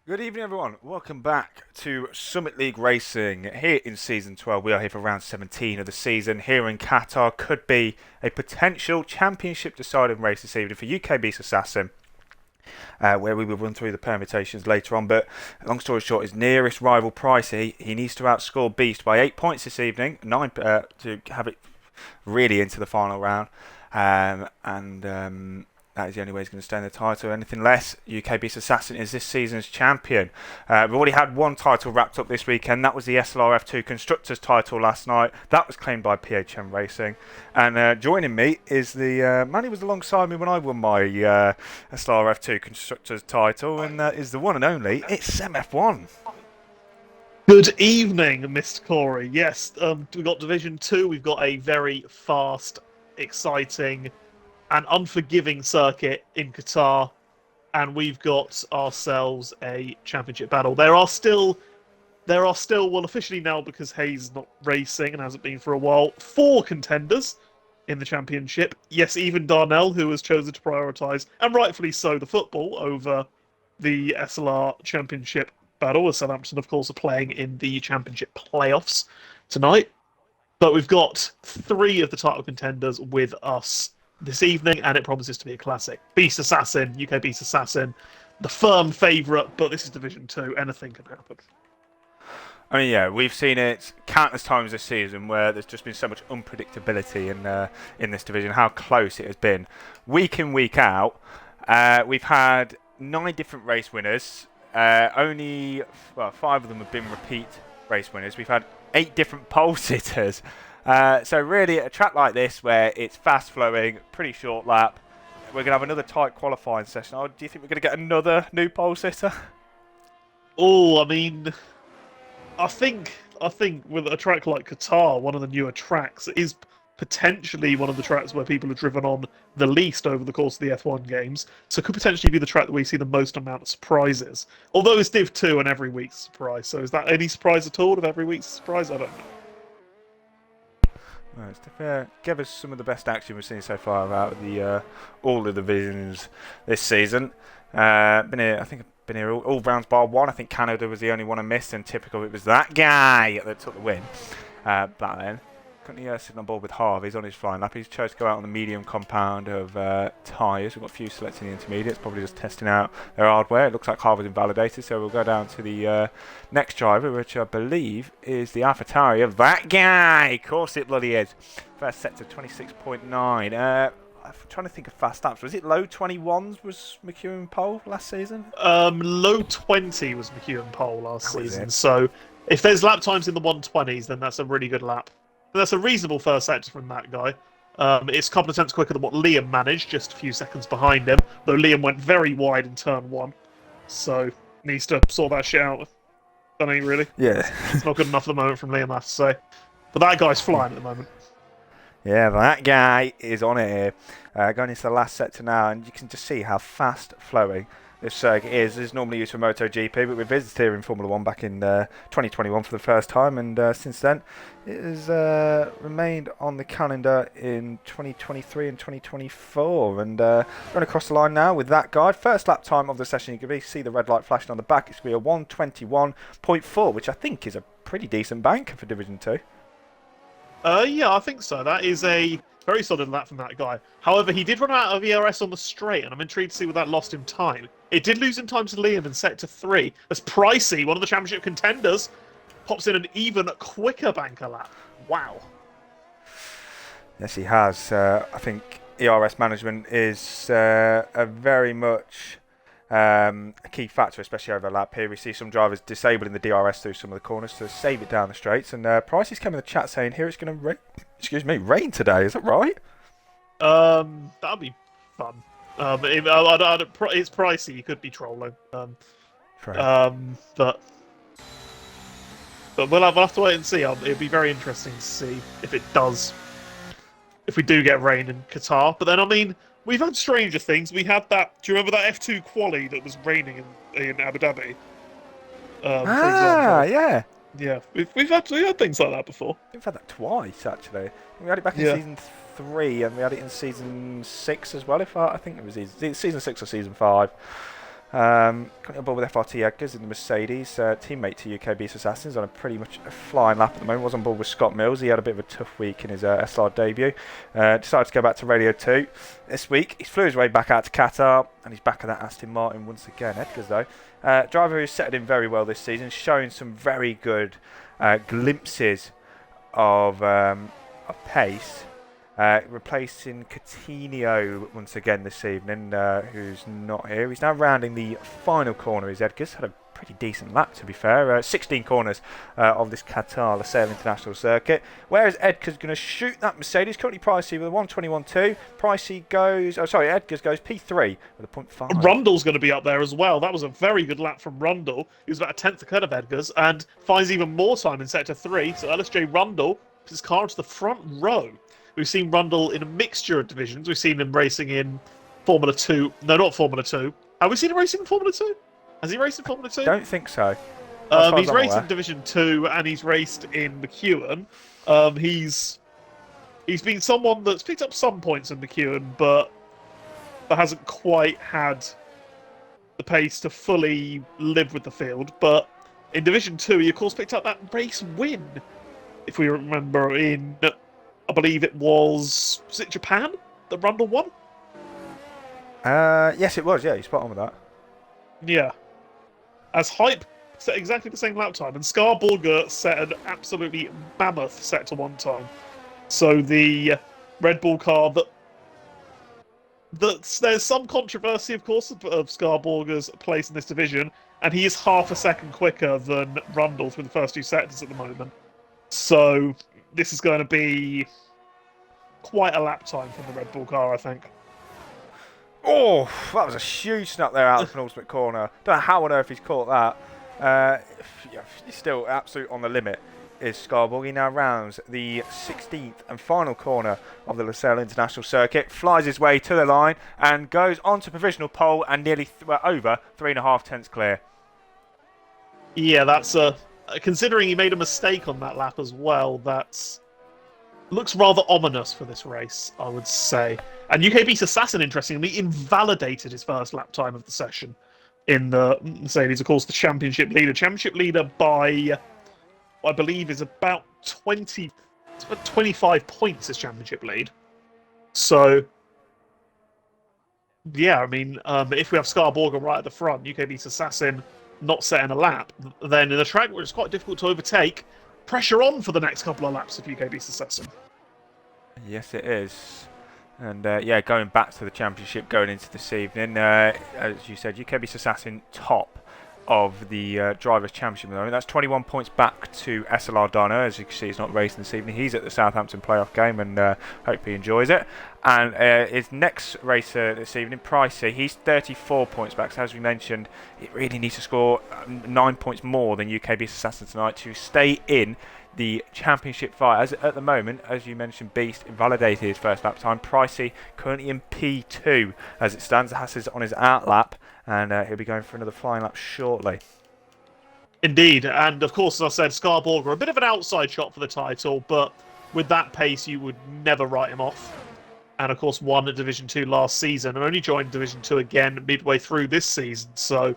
Good evening, everyone. Welcome back to Summit League Racing here in Season 12. We are here for round 17 of the season here in Qatar. Could be a potential championship deciding race this evening for UK Beast Assassin, where we will run through the permutations later on. But long story short, his nearest rival Pricey, he needs to outscore Beast by 8 points this evening, 9 to have it really into the final round. And that is the only way he's going to stay in the title. Anything less, UK Beast Assassin is this season's champion. We've already had one title wrapped up this weekend. That was the SLR F2 Constructors title last night. That was claimed by PHM Racing. And joining me is the man who was alongside me when I won my SLR F2 Constructors title, and is the one and only. It's Sem F1. Good evening, Mr. Corey. Yes, we've got Division 2. We've got a very fast, exciting, and unforgiving circuit in Qatar, and we've got ourselves a championship battle. There are still, well, officially now because Hayes is not racing and hasn't been for a while, 4 contenders in the championship. Yes, even Darnell, who has chosen to prioritise, and rightfully so, the football over the SLR championship battle, as Southampton, of course, are playing in the championship playoffs tonight. But we've got 3 of the title contenders with us this evening, and it promises to be a classic. Beast Assassin, UK Beast Assassin, the firm favourite, but this is Division 2. Anything can happen. I mean, yeah, we've seen it countless times this season where there's just been so much unpredictability in this division, how close it has been. Week in, week out, we've had 9 different race winners. Only 5 of them have been repeat race winners. We've had 8 different pole sitters. So really, a track like this where it's fast-flowing, pretty short lap, we're going to have another tight qualifying session. Oh, do you think we're going to get another new pole sitter? Oh, I mean, I think with a track like Qatar, one of the newer tracks, is potentially one of the tracks where people have driven on the least over the course of the F1 games. So it could potentially be the track that we see the most amount of surprises. Although it's Div 2 and every week's a surprise. So is that any surprise at all of every week's surprise? I don't know. No, it's give us some of the best action we've seen so far out of the all of the divisions this season. Been here, I think I've been here all rounds bar 1. I think Canada was the only one I missed, and typical it was that guy that took the win back then. Currently sitting on board with Harvey. He's on his flying lap. He's chose to go out on the medium compound of tyres. We've got a few selecting the intermediates, probably just testing out their hardware. It looks like Harvey's invalidated, so we'll go down to the next driver, which I believe is the AlphaTauri of that guy. Of course it bloody is. First set to 26.9. I'm trying to think of fast laps. Was it low 21s was McEwen pole last season? Low 20 was McEwen pole last season. So if there's lap times in the 120s, then that's a really good lap. That's a reasonable first sector from that guy. It's a couple of tenths quicker than what Liam managed, just a few seconds behind him. Though Liam went very wide in turn 1. So needs to sort that shit out. Don't he, really? Yeah. It's not good enough at the moment from Liam, I have to say. But that guy's flying at the moment. Yeah, that guy is on it here. Going into the last sector now, and you can just see how fast flowing this circuit is. This is normally used for MotoGP, but we visited here in Formula 1 back in 2021 for the first time, and since then it has remained on the calendar in 2023 and 2024. And going across the line now with that guy. First lap time of the session, you can see the red light flashing on the back. It's going to be a 1:21.4, which I think is a pretty decent banker for Division 2. Yeah, I think so. That is a very solid lap from that guy. However, he did run out of ERS on the straight, and I'm intrigued to see where that lost him time. It did lose him time to Liam in sector 3, as Pricey, one of the championship contenders, pops in an even quicker banker lap. Wow. Yes, he has. I think ERS management is a very much a key factor, especially over a lap here. We see some drivers disabling the DRS through some of the corners to save it down the straights. And Pricey's come in the chat saying here it's going to rain today. Is that right? That'd be fun. It's Pricey. He could be trolling. But we'll have to wait and see. It'll be very interesting to see if it does. If we do get rain in Qatar. But then, I mean, we've had stranger things. We had that. Do you remember that F2 quali that was raining in Abu Dhabi? For example. Yeah. Yeah, we've had things like that before. We've had that twice, actually. We had it back in season 3, and we had it in season 6 as well. I think it was season 6 or season 5. Currently on board with FRT Edgars in the Mercedes, teammate to UK Beast Assassins, on a pretty much a flying lap at the moment. Was on board with Scott Mills. He had a bit of a tough week in his SLR debut. Decided to go back to Radio 2 this week. He flew his way back out to Qatar, and he's back at that Aston Martin once again. Edgars, though, driver who's settled in very well this season, showing some very good glimpses of pace. Replacing Coutinho once again this evening, who's not here. He's now rounding the final corner. Is Edgars had a pretty decent lap, to be fair. 16 corners of this Qatar LaSalle International Circuit. Whereas Edgars going to shoot that Mercedes, currently Pricey with a 121.2. Pricey goes, Edgars goes P3 with a 0.5. Rundle's going to be up there as well. That was a very good lap from Rundle. He was about a tenth ahead of Edgars and finds even more time in sector 3. So LSJ Rundle puts his car into the front row. We've seen Rundle in a mixture of divisions. We've seen him racing in Formula 2. No, not Formula 2. Have we seen him racing in Formula 2? Has he raced in Formula 2? Don't think so. He's raced in Division 2 and he's raced in McEwen. He's been someone that's picked up some points in McEwen, but hasn't quite had the pace to fully live with the field. But in Division 2, he of course picked up that race win, if we remember, in... I believe it was it Japan that Rundle won? Yes, it was. Yeah, you're spot on with that. Yeah. As Hype set exactly the same lap time, and Skarborger set an absolutely mammoth sector 1 time. So the Red Bull car there's some controversy, of course, of Skarborger's place in this division, and he is half a second quicker than Rundle through the first 2 sectors at the moment. So this is going to be quite a lap time from the Red Bull car, I think. Oh, that was a huge snap there out of the penultimate corner. Don't know how on earth he's caught that. He's still absolute on the limit, is Scarborough. He now rounds the 16th and final corner of the LaSalle International Circuit, flies his way to the line and goes on to provisional pole and nearly over 3.5 tenths clear. Yeah, that's considering he made a mistake on that lap as well, that's looks rather ominous for this race, I would say. And UK Beast Assassin, interestingly, invalidated his first lap time of the session in the Mercedes. Of course, the championship leader. Championship leader by, I believe, is about 25 points is championship lead. So, yeah, I mean, if we have Skarborger right at the front, UK Beast Assassin not setting a lap, then in a track where it's quite difficult to overtake, pressure on for the next couple of laps of UK Beast Assassin. Yes, it is. And going back to the championship going into this evening, as you said, UK Beast Assassin top of the Drivers' Championship at the moment. That's 21 points back to SLR Dino. As you can see, he's not racing this evening. He's at the Southampton playoff game and hope he enjoys it. And his next racer this evening, Pricey, he's 34 points back. So as we mentioned, it really needs to score 9 points more than UK Beast Assassin tonight to stay in the championship fight. As at the moment, as you mentioned, Beast invalidated his first lap time. Pricey currently in P2 as it stands. Hasses on his out lap, and he'll be going for another flying lap shortly. Indeed, and of course, as I said, Skarborger, a bit of an outside shot for the title, but with that pace, you would never write him off. And of course, won at Division 2 last season, and only joined Division 2 again midway through this season. So,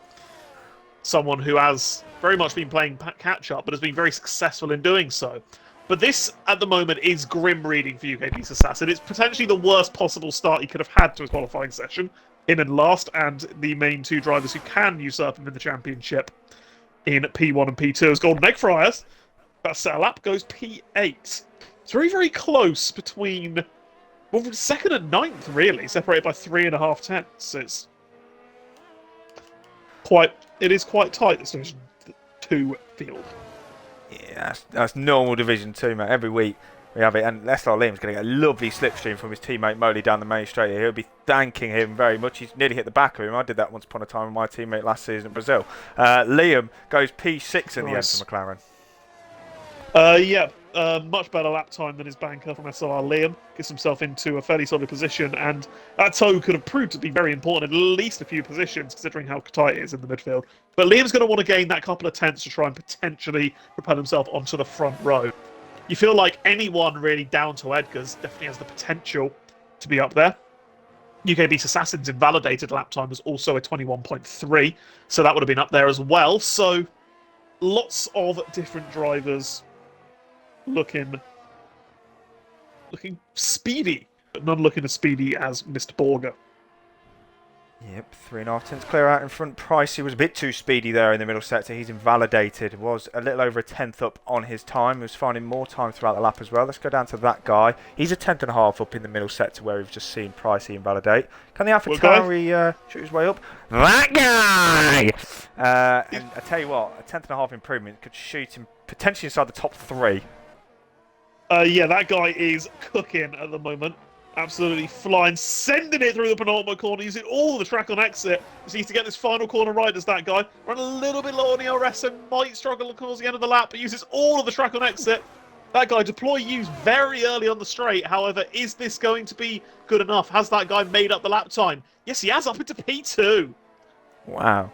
someone who has very much been playing catch-up, but has been very successful in doing so. But this, at the moment, is grim reading for UK Beast Assassin. It's potentially the worst possible start he could have had to his qualifying session. Him in last, and the main 2 drivers who can usurp him in the championship in P1 and P2 as Golden Egg Friars. That set a lap goes P8. It's very, very close between from 2nd and 9th, really, separated by 3.5 tenths. It is quite tight, this Division 2 field. Yeah, that's normal Division 2, mate. Every week we have it, and SLR Liam's going to get a lovely slipstream from his teammate Moley down the main straight here. He'll be thanking him very much. He's nearly hit the back of him. I did that once upon a time with my teammate last season in Brazil. Liam goes P6 in the end for McLaren. Much better lap time than his banker from SLR. Liam gets himself into a fairly solid position, and that toe could have proved to be very important in at least a few positions, considering how tight it is in the midfield. But Liam's going to want to gain that couple of tenths to try and potentially propel himself onto the front row. You feel like anyone really down to Edgars definitely has the potential to be up there. UK Beast Assassin's invalidated lap time was also a 21.3, so that would have been up there as well. So lots of different drivers looking speedy, but none looking as speedy as Mr. Borger. Yep, 3.5 tenths clear out in front. Pricey was a bit too speedy there in the middle sector. He's invalidated. Was a little over a tenth up on his time. He was finding more time throughout the lap as well. Let's go down to that guy. He's a tenth and a half up in the middle sector where we've just seen Pricey invalidate. Can the AlphaTauri shoot his way up? That guy! And I tell you what, a tenth and a half improvement could shoot him potentially inside the top 3. Yeah, that guy is cooking at the moment. Absolutely flying, sending it through the penultimate corner, using all the track on exit. Just needs to get this final corner right as that guy. Run a little bit low on the RS and might struggle towards the end of the lap, but uses all of the track on exit. That guy deploy use very early on the straight. However, is this going to be good enough? Has that guy made up the lap time? Yes, he has, up into P2. Wow.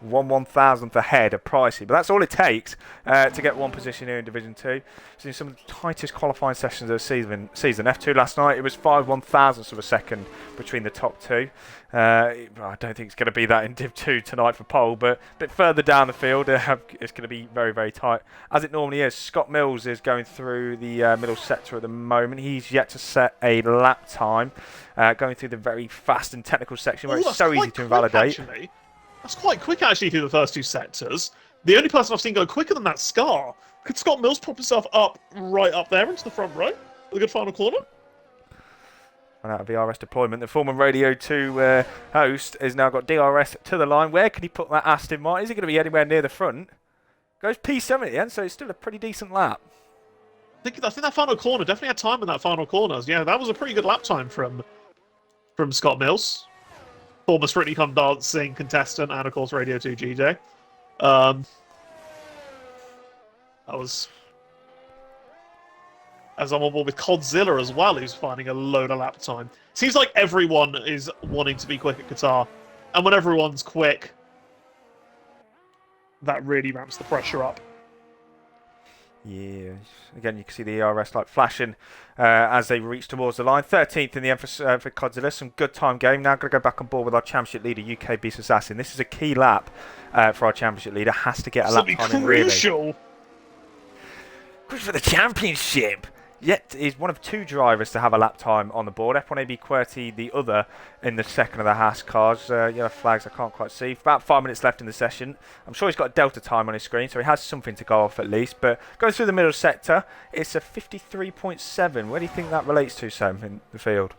1/1000th ahead of Pricey, but that's all it takes to get one position here in Division 2. Seen some of the tightest qualifying sessions of the season. F2 last night, it was 5/1000ths of a second between the top two. I don't think it's going to be that in Div 2 tonight for pole, but a bit further down the field, it's going to be very, very tight, as it normally is. Scott Mills is going through the middle sector at the moment. He's yet to set a lap time, going through the very fast and technical section where it's so easy to invalidate. Actually. That's quite quick, actually, through the first 2 sectors. The only person I've seen go quicker than that, Scar. Could Scott Mills prop himself up right up there into the front row with a good final corner? And out of DRS deployment, the former Radio 2 host has now got DRS to the line. Where can he put that Aston Martin? Is he going to be anywhere near the front? Goes P7 at the end, so it's still a pretty decent lap. I think that final corner definitely had time in that final corner. Yeah, that was a pretty good lap time from Scott Mills. Former Strictly Come Dancing contestant and, of course, Radio 2 GJ. That was... As I'm on board with Codzilla as well, who's finding a load of lap time. Seems like everyone is wanting to be quick at Qatar. And when everyone's quick, that really ramps the pressure up. Yeah, again, you can see the ERS like flashing as they reach towards the line. 13th in the end for Godzilla. Some good time game. Now going to go back on board with our championship leader, UK Beast Assassin. This is a key lap for our championship leader. Has to get a lap time in, really. Crucial. Crucial for the championship. Yet is one of 2 drivers to have a lap time on the board. F1 AB QWERTY, the other in the second of the Haas cars. Yellow flags I can't quite see. About 5 minutes left in the session. I'm sure he's got a delta time on his screen, so he has something to go off at least. But going through the middle sector, it's a 53.7. Where do you think that relates to, Sam, in the field?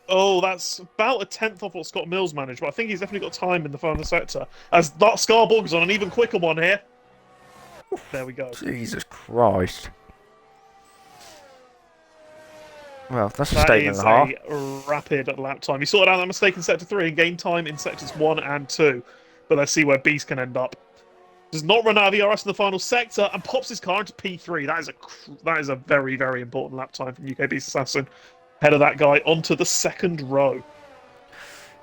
Oh, that's about a tenth off what Scott Mills managed, but I think he's definitely got time in the final sector. As that Scarborg's on an even quicker one here. There we go. Jesus Christ. Well, that's a statement and a half. That is a rapid lap time. He sorted out that mistake in Sector 3 and gained time in Sectors 1 and 2. But let's see where Beast can end up. Does not run out of ERS in the final sector and pops his car into P3. That is a very, very important lap time from UK Beast Assassin. Head of that guy onto the second row.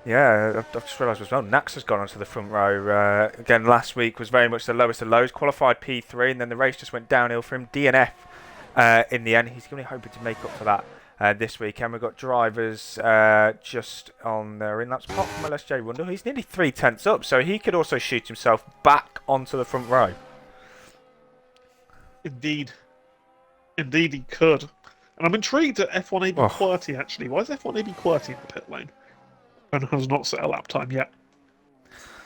Yeah, I've just realised as well, Nax has gone onto the front row. Again, last week was very much the lowest of lows. Qualified P3, and then the race just went downhill for him. DNF in the end. He's going to be hoping to make up for that this weekend. We've got drivers just on their in-laps. Apart from LSJ Rundle, he's nearly 3 tenths up, so he could also shoot himself back onto the front row. Indeed. Indeed, he could. And I'm intrigued at F1 AB QWERTY, actually. Why is F1 AB QWERTY in the pit lane? And has not set a lap time yet.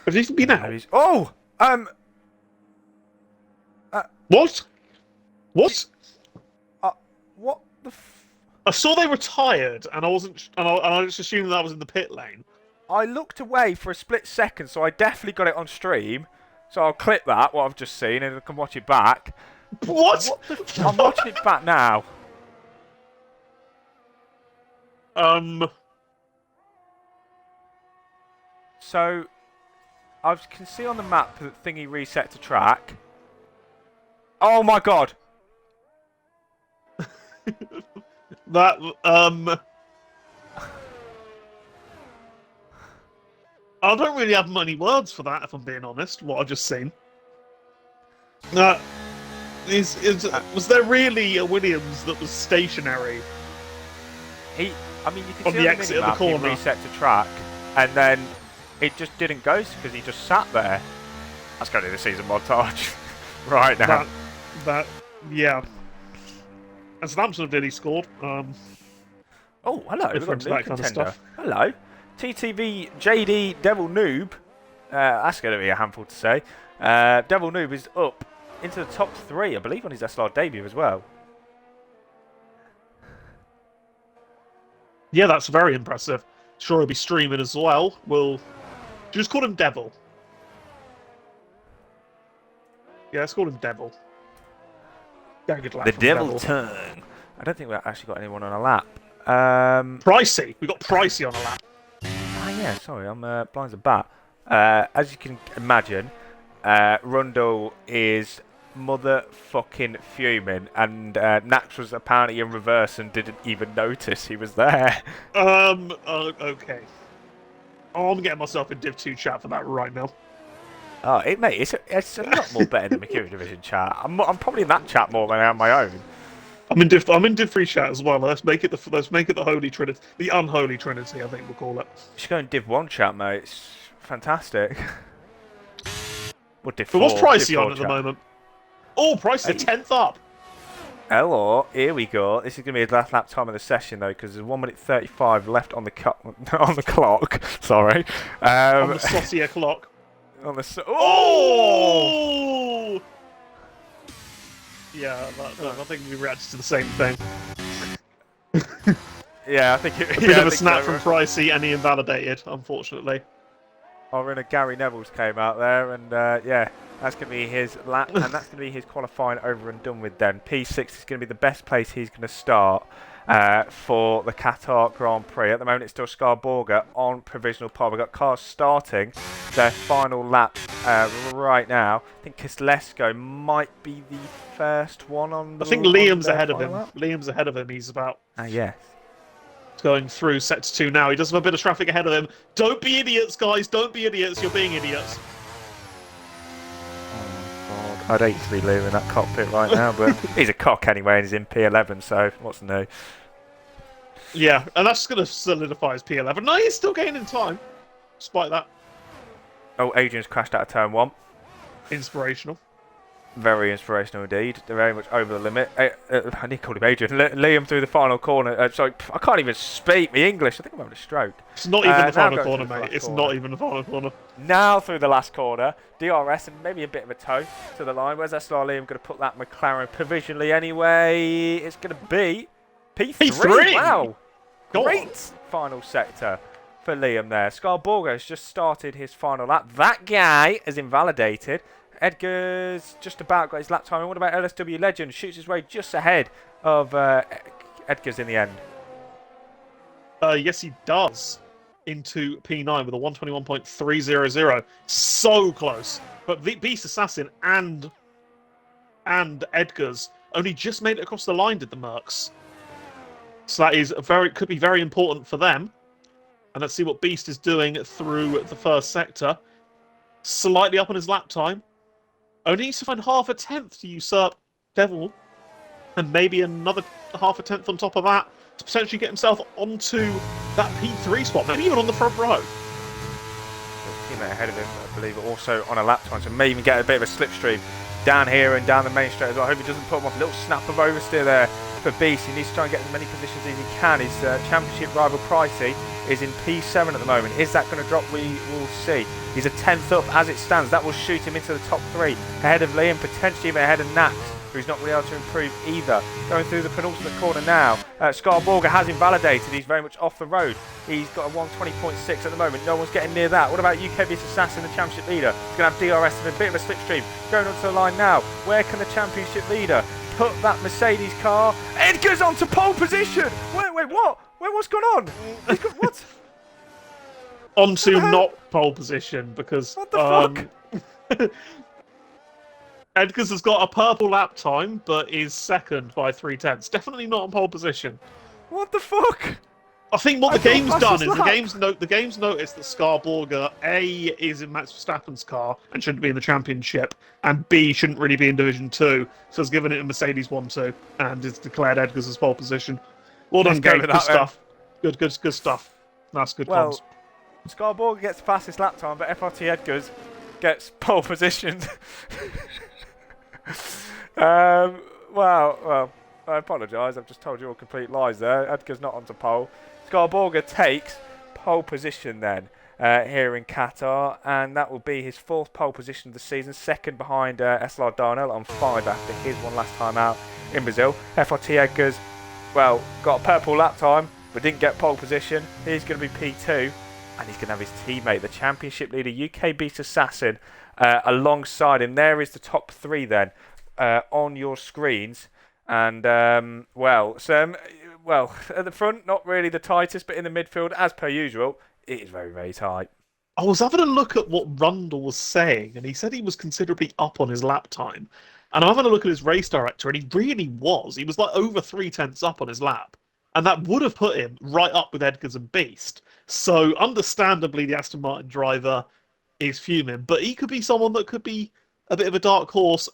Have you been out? Oh! What? What? What the I saw they retired, and I wasn't, and I just assumed that was in the pit lane. I looked away for a split second, so I definitely got it on stream. So I'll clip that, what I've just seen, and I can watch it back. What? I'm watching it back now. So, I can see on the map that thingy reset to track. Oh my god! That, I don't really have many words for that, if I'm being honest, what I've just seen. Was there really a Williams that was stationary? I mean, you can On see the on the exit of the minimap he corner. reset to track, and then it just didn't go because he just sat there. That's going to be the season montage right now. Yeah. And Southampton have nearly scored. Oh, hello. We've got Different a to new that kind of contender. stuff. Hello. TTV JD Devil Noob. That's going to be a handful to say. Devil Noob is up into the top 3, I believe, on his SLR debut as well. Yeah, that's very impressive. Sure, he'll be streaming as well. We'll just call him Devil. Yeah, let's call him Devil. Very good lap The from Devil Tongue. I don't think we've actually got anyone on a lap. Pricey. We got Pricey on a lap. Yeah, sorry, I'm blind as a bat. As you can imagine, Rundle is motherfucking fuming, and Nax was apparently in reverse and didn't even notice he was there. Okay. Oh, I'm getting myself in Div 2 chat for that right now. Oh, mate, it's a lot more better than Mercury Division chat. I'm probably in that chat more than I am my own. I'm in Div 3 chat as well. Let's make it the Holy Trinity, the Unholy Trinity, I think we'll call it. You should go in Div 1 chat, mate. It's fantastic. Well, Div 4, But what's Pricey Div 4 on at the chat. moment? Oh, Pricey 10th up. Hello, here we go. This is going to be his last lap time of the session, though, because there's 1 minute 35 left on the on the clock. Sorry. On the saucier clock. On the Oh! Yeah, I think we reacted to the same thing. Yeah, I think A bit of a snap from Pricey, and he invalidated, unfortunately. Our runner Gary Neville's came out there, and yeah, that's going to be his lap, and that's going to be his qualifying over and done with then. P6 is going to be the best place he's going to start for the Qatar Grand Prix. At the moment, it's still Scarborga on provisional pole. We've got cars starting their final lap right now. I think Kislesko might be the first one on the I think Liam's ahead of him. Liam's ahead of him. He's about yes. going through sector 2 now. He does have a bit of traffic ahead of him. Don't be idiots, guys. Don't be idiots. You're being idiots. Oh, God. I'd hate to be Liam in that cockpit right now, but he's a cock anyway, and he's in P11, so what's new? Yeah, and that's going to solidify his P11. No, he's still gaining time, despite that. Oh, Adrian's crashed out of turn 1. Inspirational. Very inspirational indeed. They're very much over the limit. I need to call him Adrian. Liam through the final corner. Sorry, I can't even speak my English. I think I'm having a stroke. It's not even the final now corner, going through the mate. last It's corner. not even the final corner. Now through the last corner. DRS and maybe a bit of a toe to the line. Where's SLR Liam going to put that McLaren provisionally anyway? It's going to be P3. P3. Wow. Go Great on. final sector for Liam there. Scarborga has just started his final lap. That guy is invalidated. Edgar's just about got his lap time. And what about LSW Legend? Shoots his way just ahead of Edgar's in the end. Yes, he does. Into P9 with a 121.300. So close. But Beast Assassin and Edgar's only just made it across the line, did the Mercs. So that is could be very important for them. And let's see what Beast is doing through the first sector. Slightly up on his lap time. Only needs to find half a tenth to usurp Devil. And maybe another half a tenth on top of that to potentially get himself onto that P3 spot. Maybe even on the front row. Teammate ahead of him, I believe, also on a lap time. So maybe even get a bit of a slipstream down here and down the main straight as well. I hope he doesn't put him off. A little snap of oversteer there for Beast. He needs to try and get as many positions as he can. His championship rival Pricey is in P7 at the moment. Is that going to drop? We will see. He's a 10th up as it stands. That will shoot him into the top 3. Ahead of Liam, potentially even ahead of Nax, who's not really able to improve either. Going through the penultimate corner now. Scarborga has invalidated. He's very much off the road. He's got a 120.6 at the moment. No one's getting near that. What about UK vs Assassin, the championship leader? He's going to have DRS and a bit of a slipstream. Going onto the line now. Where can the championship leader put that Mercedes car? Edgar's onto pole position. Wait, what? What's gone on? What? Onto not pole position because What the fuck? Edgar's has got a purple lap time, but is second by 3/10. Definitely not on pole position. What the fuck? I think what I the game's thought done Bus is was the game's noticed that Scarborga A is in Max Verstappen's car and shouldn't be in the championship, and B shouldn't really be in Division 2, so it's given it a Mercedes 1-2 and it's declared Edgar's as pole position. Well done, Let's go game. with Good that then. stuff. Good stuff. That's good Well, comms. Scarborough gets the fastest lap time, but FRT Edgars gets pole position. Well, I apologise. I've just told you all complete lies there. Edgar's not onto pole. Scarborough takes pole position then here in Qatar, and that will be his 4th pole position of the season, second behind SLR Darnell on 5 after his one last time out in Brazil. FRT Edgars, well, got a purple lap time, but didn't get pole position. He's going to be P2, and he's going to have his teammate, the championship leader, UK Beast Assassin, alongside him. There is the top 3 then on your screens. And, Sam, at the front, not really the tightest, but in the midfield, as per usual, it is very, very tight. I was having a look at what Rundle was saying, and he said he was considerably up on his lap time. And I'm having a look at his race director, and he really was. He was like over 3/10 up on his lap. And that would have put him right up with Edgars and Beast. So, understandably, the Aston Martin driver is fuming. But he could be someone that could be a bit of a dark horse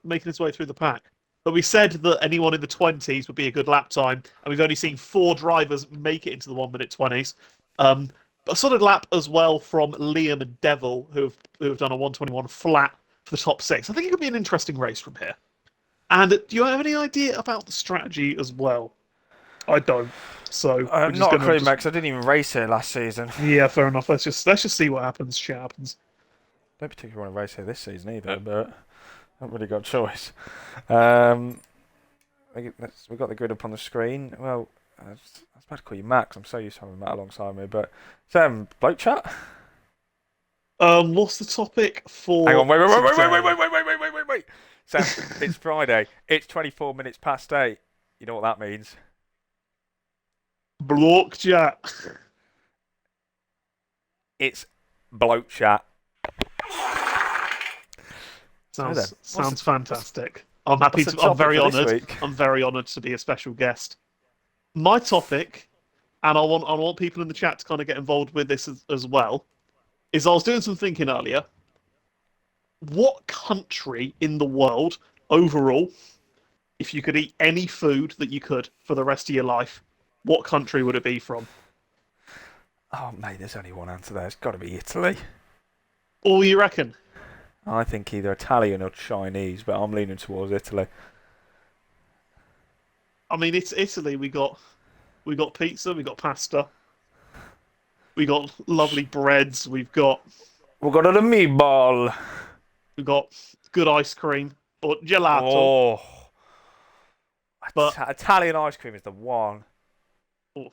making his way through the pack. But we said that anyone in the 20s would be a good lap time, and we've only seen 4 drivers make it into the 1-minute 20s. But a solid lap as well from Liam and Devil, who have done a 1:21 flat for the top 6. I think it could be an interesting race from here. And do you have any idea about the strategy as well? I don't. So not a clue, Max. I didn't even race here last season. Yeah, fair enough. Let's just see what happens. Shit happens. Don't particularly want to race here this season either, but I haven't really got a choice. We've got the grid up on the screen. Well, I was about to call you Max. I'm so used to having Matt alongside me, but Sam, bloke chat. What's the topic for? Hang on, wait. Sam, it's Friday. It's 24 minutes past 8. You know what that means? Bloke chat. It's bloke chat. Sounds fantastic. I'm happy to. I'm very honoured. I'm very honoured to be a special guest. My topic, and I want people in the chat to kind of get involved with this as well, is I was doing some thinking earlier. What country in the world overall, if you could eat any food that you could for the rest of your life, what country would it be from? Oh, mate, there's only one answer there. It's got to be Italy. All you reckon? I think either Italian or Chinese, but I'm leaning towards Italy. I mean, it's Italy. We got pizza. We got pasta. We got lovely breads. We've got an meatball. We got good ice cream or gelato. Oh, but Italian ice cream is the one. Oh.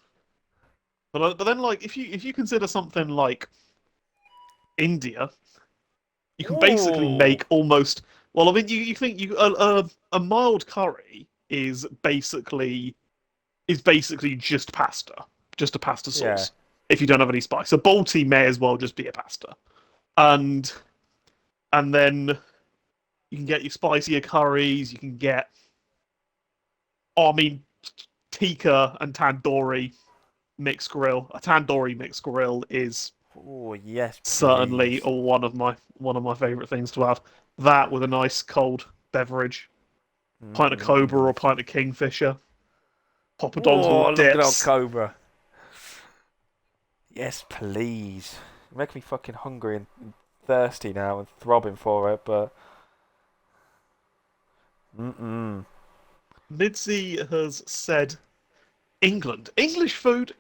But then, like, if you consider something like India, you can basically make almost. Well, I mean, you think a mild curry is basically just pasta, just a pasta sauce. Yeah. If you don't have any spice, a balti may as well just be a pasta, and then you can get your spicier curries. You can get, I mean, tikka and tandoori mixed grill. A tandoori mixed grill is certainly one of my favourite things to have. That with a nice cold beverage, pint of Cobra or pint of Kingfisher, poppadoms with dips. Look at Cobra. Yes, please. You make me fucking hungry and thirsty now and throbbing for it, but Midzi has said England. English food's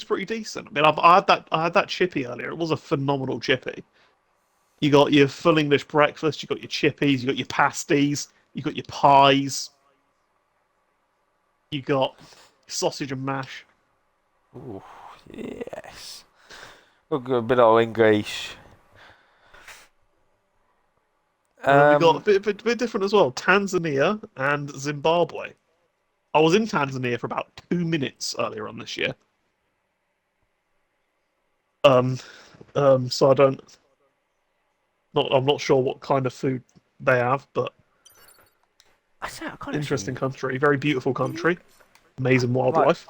pretty decent. I mean, I had that chippy earlier. It was a phenomenal chippy. You got your full English breakfast, you got your chippies, you got your pasties, you got your pies, you got sausage and mash. Ooh, yes. Look a bit of English. We got a bit different as well. Tanzania and Zimbabwe. I was in Tanzania for about 2 minutes earlier on this year. So I'm not sure what kind of food they have, but interesting country, very beautiful country, amazing wildlife.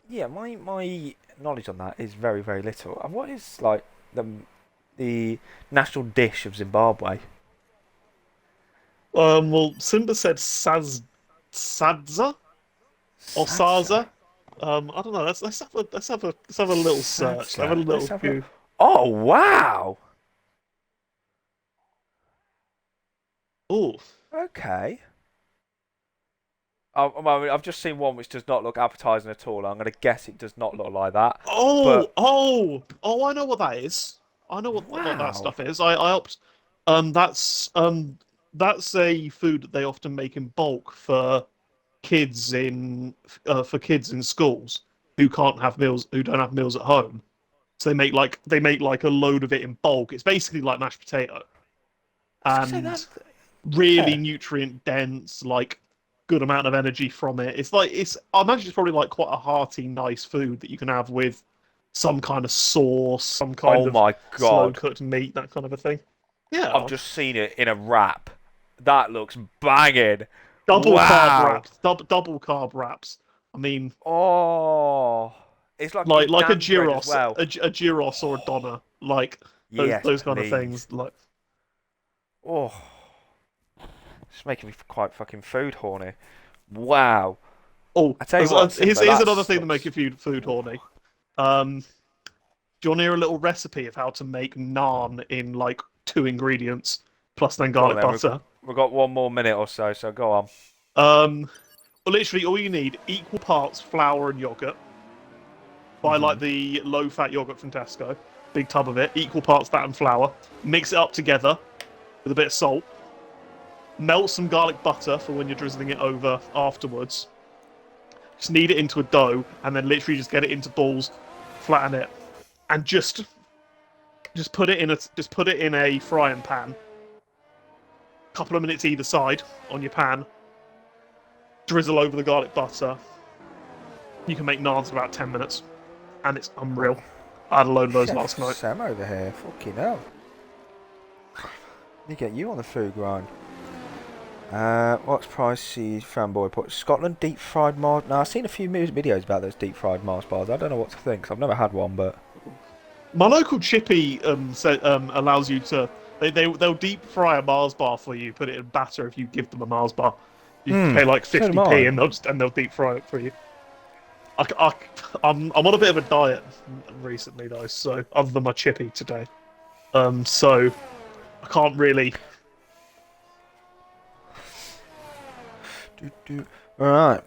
Yeah, my knowledge on that is very, very little. And what is like the national dish of Zimbabwe? Well, Simba said sadza or saza. I don't know. Let's have a little search. Let's have a Sadler. Let's little have a look. Google. Oh wow. Oh, Okay. I've just seen one which does not look appetizing at all. I'm going to guess it does not look like that. oh, But oh, oh! I know what that is. I know what that wow. stuff is. I opt. That's that's a food that they often make in bulk for kids in schools who can't have meals, who don't have meals at home. So they make like a load of it in bulk. It's basically like mashed potato I was going to say that. and really Yeah. nutrient dense, like good amount of energy from it. It's I imagine it's probably like quite a hearty, nice food that you can have with some kind of sauce, some kind Oh of my slow god. cooked meat, that kind of a thing. I've Yeah, just seen it in a wrap. That looks banging. double carb Wow. wraps, double carb wraps. I mean, Oh. It's like like in like a naan bread as gyros, well. a gyros or a doner, like Yes, those kind of please. things. Like, Oh. It's making me quite fucking food horny. Wow. oh, I tell you what, Simba, here's that another thing that makes looks. you food horny. Do you want to hear a little recipe of how to make naan in like two ingredients plus then Go on garlic then. butter? We've got 1 more minute or so, so go on. Um, well, literally all you need equal parts flour and yogurt. Buy like Hmm. the low-fat yogurt from Tesco, big tub of it, equal parts that and flour. Mix it up together with a bit of salt. Melt some garlic butter for when you're drizzling it over afterwards. Just knead it into a dough and then literally just get it into balls, flatten it, and just put it in a frying pan. Couple of minutes either side on your pan. Drizzle over the garlic butter. You can make naans in about 10 minutes, and it's unreal. I had a load of those Chef last night. Sam over here. Fucking hell. Let me get you on the food grind. What's pricey fanboy put? Scotland deep fried Mars. Now I've seen a few videos about those deep fried Mars bars. I don't know what to think. 'Cause I've never had one, but My local chippy allows you to. They'll deep fry a Mars bar for you. Put it in batter if you give them a Mars bar. You pay like so do 50p, mine. and they'll deep fry it for you. I'm on a bit of a diet recently though, so other than my chippy today, so I can't really. All right.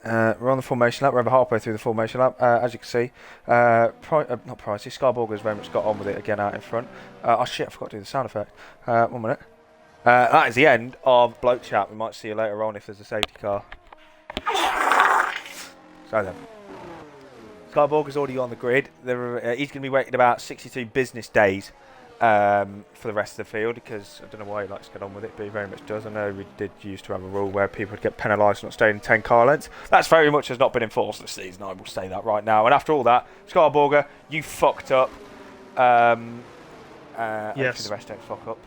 We're on the formation lap. We're over halfway through the formation lap. As you can see, not Pricey. Scarborger's very much got on with it again out in front. Oh shit! I forgot to do the sound effect. 1 minute. That is the end of bloke chat. We might see you later on if there's a safety car. So then, Scarborger's already on the grid. He's going to be waiting about 62 business days for the rest of the field because I don't know why he likes to get on with it, but he very much does. I know we did used to have a rule where people would get penalised for not staying in 10 car lengths. That's very much has not been enforced this season, I will say that right now. And after all that, Scarborger, you fucked up. Hopefully Yes. the rest don't fuck up.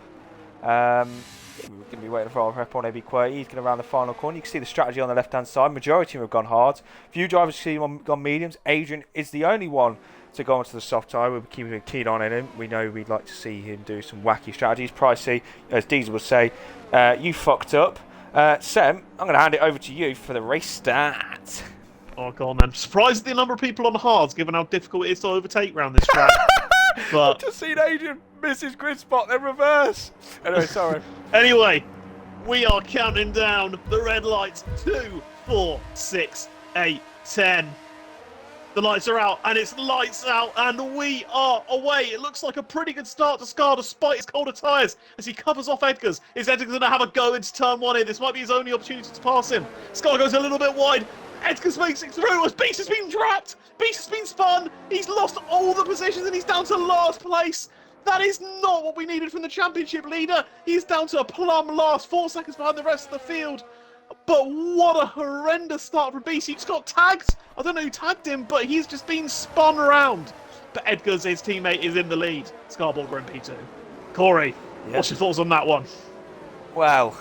We're going to be waiting for our rep on AB Quay. He's going to round the final corner. You can see the strategy on the left-hand side. Majority of them have gone hard. Few drivers see him gone mediums. Adrian is the only one to go onto the soft tyre. We'll be keeping a keen on him. We know we'd like to see him do some wacky strategies. Pricey, as Diesel would say, you fucked up. Sem, I'm going to hand it over to you for the race start. Oh, go on then. Surprised the number of people on hards, given how difficult it is to overtake round this track. But I've just seen Adrian miss his grid spot, then reverse. Anyway, sorry. anyway, we are counting down the red lights. 2, 4, 6, 8, 10. The lights are out, and it's lights out, and we are away. It looks like a pretty good start to Scar, despite his colder tyres, as he covers off Edgar's. Is Edgar going to have a go into turn 1 here? This might be his only opportunity to pass him. Scar goes a little bit wide. Edgar's makes it through as Beast has been trapped. Beast has been spun. He's lost all the positions, and he's down to last place. That is not what we needed from the championship leader. He's down to a plumb last, 4 seconds behind the rest of the field. But what a horrendous start from Beast. He just got tagged. I don't know who tagged him, but he's just been spun around. But Edgar's, his teammate, is in the lead. Scarborger in P2. Corey, what's your thoughts on that one? Well,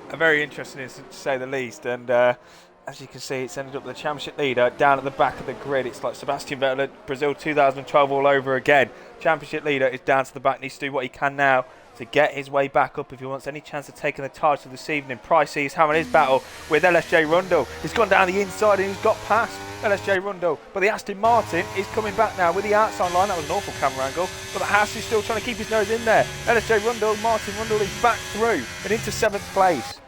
a very interesting incident to say the least, and as you can see, it's ended up with the championship leader down at the back of the grid. It's like Sebastian Vettel at Brazil 2012 all over again. Championship leader is down to the back, needs to do what he can now to get his way back up if he wants any chance of taking the title this evening. Pricey is having his battle with LSJ Rundle. He's gone down the inside and he's got past LSJ Rundle. But the Aston Martin is coming back now with the outside line. That was an awful camera angle. But the Haas is still trying to keep his nose in there. LSJ Rundle, Martin Rundle is back through and into 7th place.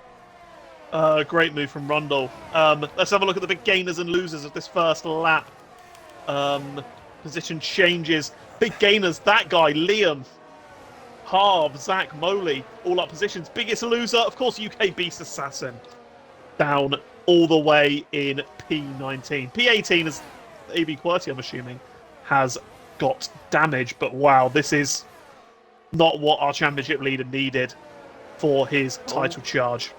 Great move from Rundle. Let's have a look at the big gainers and losers of this first lap. Position changes. Big gainers, that guy, Liam. Harv, Zach, Moley, all up positions. Biggest loser, of course, UK Beast Assassin. Down all the way in P19. P18 is AB Quality, I'm assuming, has got damage. But wow, this is not what our championship leader needed for his title charge.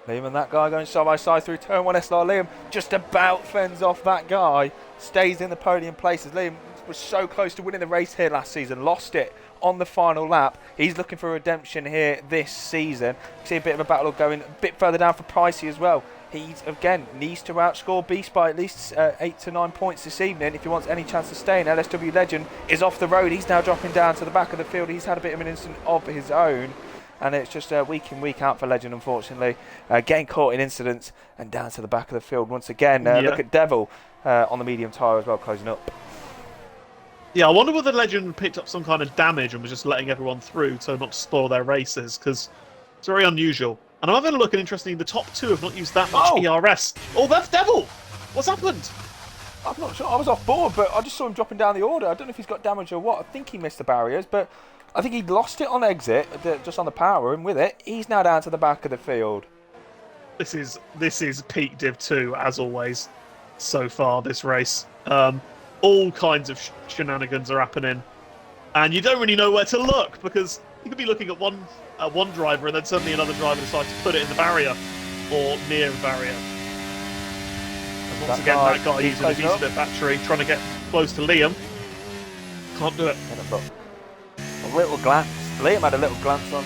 Liam and that guy going side by side through turn 1. SLR Liam just about fends off that guy. Stays in the podium places. Liam was so close to winning the race here last season. Lost it on the final lap. He's looking for redemption here this season. See a bit of a battle going a bit further down for Pricey as well. He, again, needs to outscore Beast by at least 8 to 9 points this evening if he wants any chance to stay in. LSW Legend is off the road. He's now dropping down to the back of the field. He's had a bit of an incident of his own. And it's just week in, week out for Legend, unfortunately. Getting caught in incidents and down to the back of the field once again. Look at Devil on the medium tyre as well, closing up. Yeah, I wonder whether Legend picked up some kind of damage and was just letting everyone through so not to spoil their races, because it's very unusual. And I'm having a look, and interestingly, the top 2 have not used that much ERS. Oh, that's Devil! What's happened? I'm not sure. I was off board, but I just saw him dropping down the order. I don't know if he's got damage or what. I think he missed the barriers, but I think he lost it on exit, just on the power, and with it, he's now down to the back of the field. This is peak Div 2, as always, so far, this race. All kinds of shenanigans are happening, and you don't really know where to look, because you could be looking at one driver, and then suddenly another driver decides to put it in the barrier, or near the barrier. And once again, that guy using a decent bit of battery, trying to get close to Liam. Can't do it. A little glance. Liam had a little glance on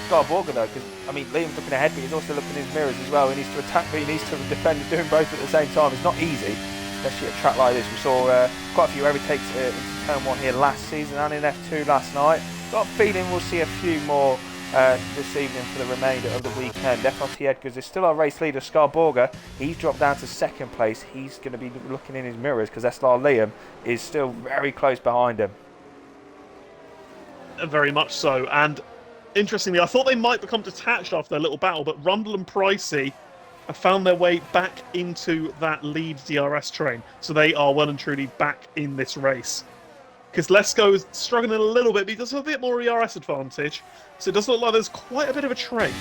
Scarborga though, because I mean Liam's looking ahead, but he's also looking in his mirrors as well. He needs to attack, but he needs to defend. He's doing both at the same time. It's not easy, especially at a track like this. We saw quite a few overtakes into turn 1 here last season and in F2 last night. Got a feeling we'll see a few more this evening for the remainder of the weekend. FRT Edgars is still our race leader, Scarborga. He's dropped down to 2nd place. He's going to be looking in his mirrors because SLR Liam is still very close behind him. Very much so, and interestingly, I thought they might become detached after their little battle, but Rundle and Pricey have found their way back into that lead DRS train, so they are well and truly back in this race. Because Lesko is struggling a little bit, but he does have a bit more ERS advantage, so it does look like there's quite a bit of a train.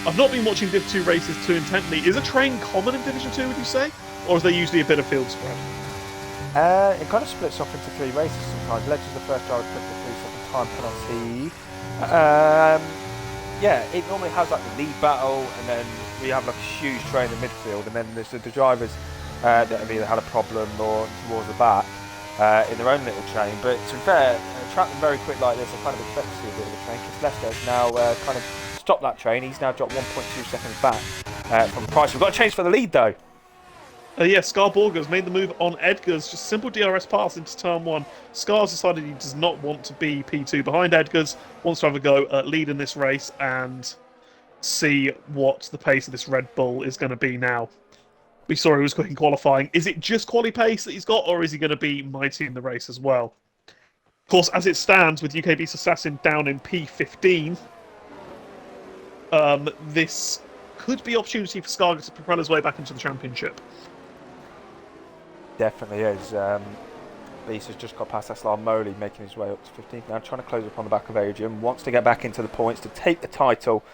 I've not been watching Div 2 races too intently. Is a train common in Division 2, would you say? Or is there usually a bit of field spread? It kind of splits off into 3 races sometimes. Ledge is the first driver to put the 3-second time penalty. Yeah, it normally has like the lead battle, and then we have like a huge train in the midfield, and then there's the drivers that have either had a problem or towards the back in their own little train. But to be fair, a track very quick like this, I kind of expect to see a bit of a train, because Leicester has now kind of stopped that train. He's now dropped 1.2 seconds back from Price. We've got a change for the lead though. Yeah, Scarborga's made the move on Edgars. Just simple DRS pass into turn 1. Scar's decided he does not want to be P2 behind Edgars. Wants to have a go at lead in this race and see what the pace of this Red Bull is going to be now. We saw he was quick in qualifying. Is it just quali pace that he's got, or is he going to be mighty in the race as well? Of course, as it stands, with UK Beast Assassin down in P15, this could be opportunity for Scar to propel his way back into the championship. Definitely is. Beast has just got past SLR Moley, making his way up to 15th now, trying to close up on the back of Adrian. Wants to get back into the points to take the title.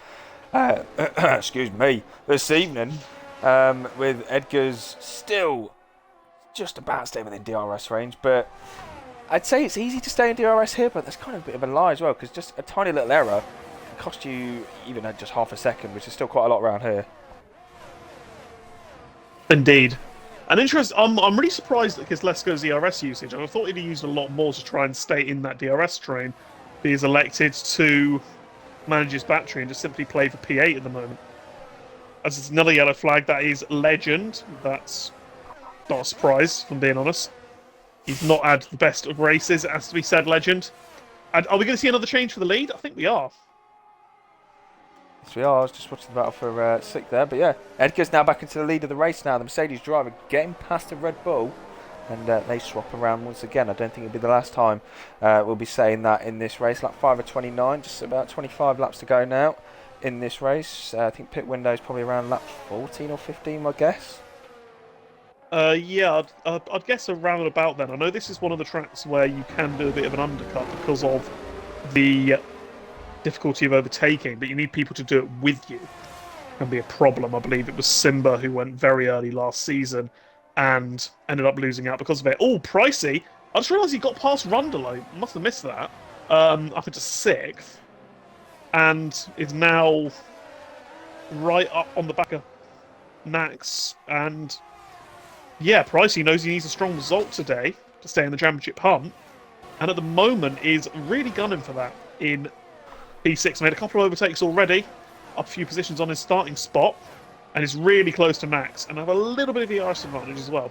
Excuse me, this evening, with Edgars still just about staying within DRS range, but I'd say it's easy to stay in DRS here, but there's kind of a bit of a lie as well, because just a tiny little error can cost you even at just half a second, which is still quite a lot around here. Indeed. And I'm really surprised at his Lesko's DRS usage. I thought he'd used a lot more to try and stay in that DRS train. But he's elected to manage his battery and just simply play for P8 at the moment. As it's another yellow flag, that is Legend. That's not a surprise, if I'm being honest. He's not had the best of races, it has to be said, Legend. And are we going to see another change for the lead? I think we are. Yes, we are. I was just watching the battle for sixth there. But yeah, Edgar's now back into the lead of the race now. The Mercedes driver getting past the Red Bull. And they swap around once again. I don't think it'll be the last time we'll be saying that in this race. Lap 5 of 29, just about 25 laps to go now in this race. I think pit window is probably around lap 14 or 15, I guess. Yeah, I'd guess around about then. I know this is one of the tracks where you can do a bit of an undercut because of the difficulty of overtaking, but you need people to do it with you. Can be a problem. I believe it was Simba who went very early last season and ended up losing out because of it. Oh, Pricey! I just realised he got past Rundle. Must have missed that. Up into sixth, and is now right up on the back of Nax. And yeah, Pricey knows he needs a strong result today to stay in the championship hunt, and at the moment is really gunning for that in P6. Made a couple of overtakes already, up a few positions on his starting spot, and is really close to Max, and have a little bit of ERS advantage as well.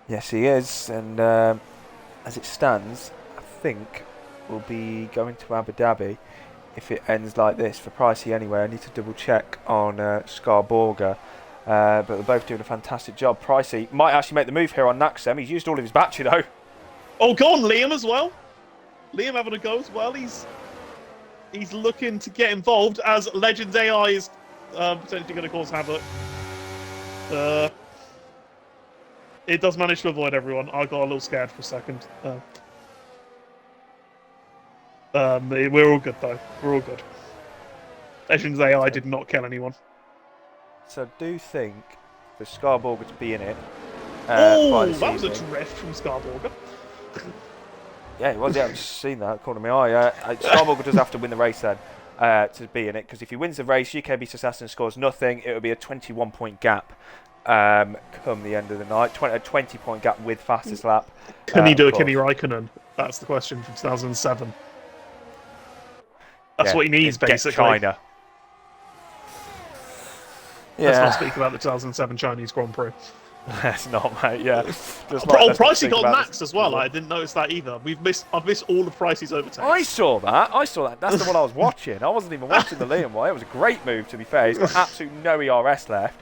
Yes, he is, and as it stands, I think we'll be going to Abu Dhabi if it ends like this for Pricey anyway. I need to double check on Scarborga, but they're both doing a fantastic job. Pricey might actually make the move here on Naxem. He's used all of his battery though. Oh, go on, Liam as well. Liam having a go as well. He's looking to get involved as Legends AI is potentially going to cause havoc. It does manage to avoid everyone. I got a little scared for a second. We're all good though. We're all good. Legends AI did not kill anyone. So I do think for Scarborga to be in it. Oh, that was a drift from Scarborga. Yeah, it was. Yeah, I've seen that. Caught in my eye. Scarborga does have to win the race then to be in it, because if he wins the race, UK beats Assassin scores nothing. It would be a 21-point gap come the end of the night. A 20-point gap with fastest lap. Can he do a Kimi Raikkonen? That's the question from 2007. That's what he needs, basically. China. Let's not speak about the 2007 Chinese Grand Prix. Let's not, mate. Yeah. Pricey got Max as well. I didn't notice that either. I've missed all of Pricey's overtakes. I saw that. That's the one I was watching. I wasn't even watching the Liam one. It was a great move, to be fair. He's got absolutely no ERS left.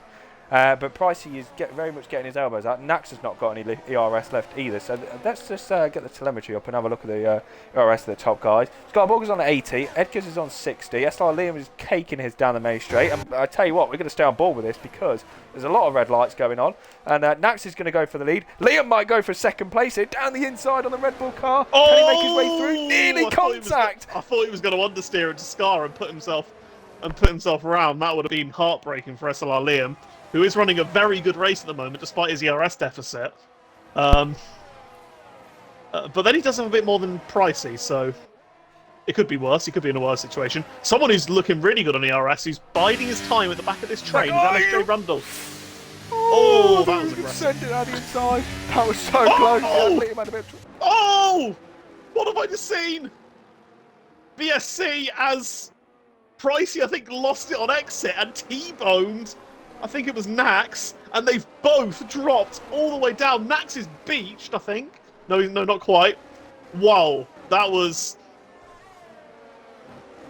But Pricey is very much getting his elbows out. Nax has not got any ERS left either. So let's just get the telemetry up and have a look at the ERS of the top guys. Scarborga's on 80. Edgars is on 60. SLR Liam is caking his down the main straight. And I tell you what, we're going to stay on board with this because there's a lot of red lights going on. And Nax is going to go for the lead. Liam might go for second place here. Down the inside on the Red Bull car. Oh! Can he make his way through? Nearly contact. I thought he was going to understeer into Scar and put himself around. That would have been heartbreaking for SLR Liam, who is running a very good race at the moment, despite his ERS deficit. But then he does have a bit more than Pricey, so it could be worse. He could be in a worse situation. Someone who's looking really good on ERS, who's biding his time at the back of this train, is LSJ Rundle. Oh, that was aggressive. Send it out the inside. That was so close. Oh! What have I just seen? BSC as Pricey, I think, lost it on exit and T-boned. I think it was Nax, and they've both dropped all the way down. Nax is beached, I think. No, not quite. Wow, that was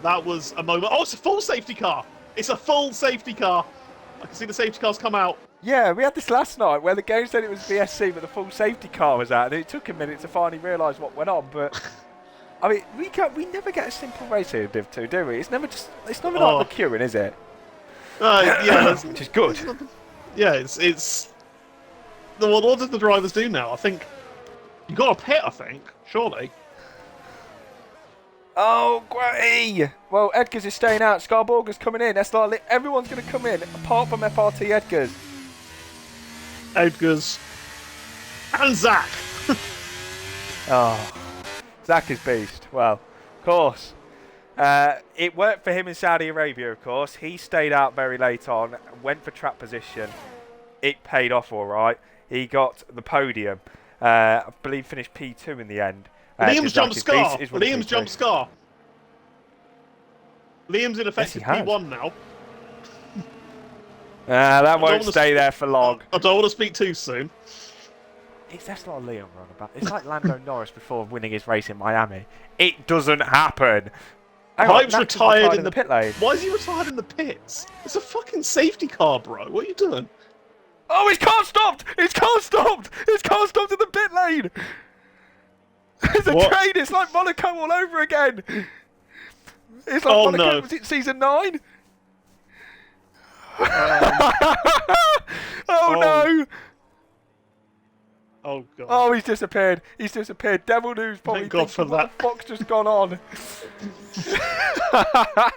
a moment. Oh, it's a full safety car. It's a full safety car. I can see the safety cars come out. Yeah, we had this last night where the game said it was BSC, but the full safety car was out, and it took a minute to finally realise what went on. But I mean, we never get a simple race here in Div 2, do we? It's never like McEwen, is it? Yeah, which is good. Yeah, it's what do the drivers do now? I think you got a pit. I think surely. Oh, great! Well, Edgars is staying out. Scarborga's coming in. Everyone's going to come in apart from FRT Edgars. Edgars and Zach. Oh, Zach is beast. Well, of course. It worked for him in Saudi Arabia, of course. He stayed out very late on, went for track position. It paid off all right. He got the podium. I believe finished P2 in the end. Liam's jumped Scar. Liam's jumped Scar. Liam's in effective P1 now. That won't stay there for long. I don't want to speak too soon. It's SLR Liam we're on about. It's like Lando Norris before winning his race in Miami. It doesn't happen. Hype's retired in the pit lane. Why is he retired in the pits? It's a fucking safety car, bro. What are you doing? Oh, his car stopped! His car stopped! His car stopped in the pit lane! It's a train! It's like Monaco all over again! It's like Monaco, no. Was it season 9? No! Oh god. Oh, he's disappeared. He's disappeared. Devil News probably Thank God for thinking, what the fuck's just gone on?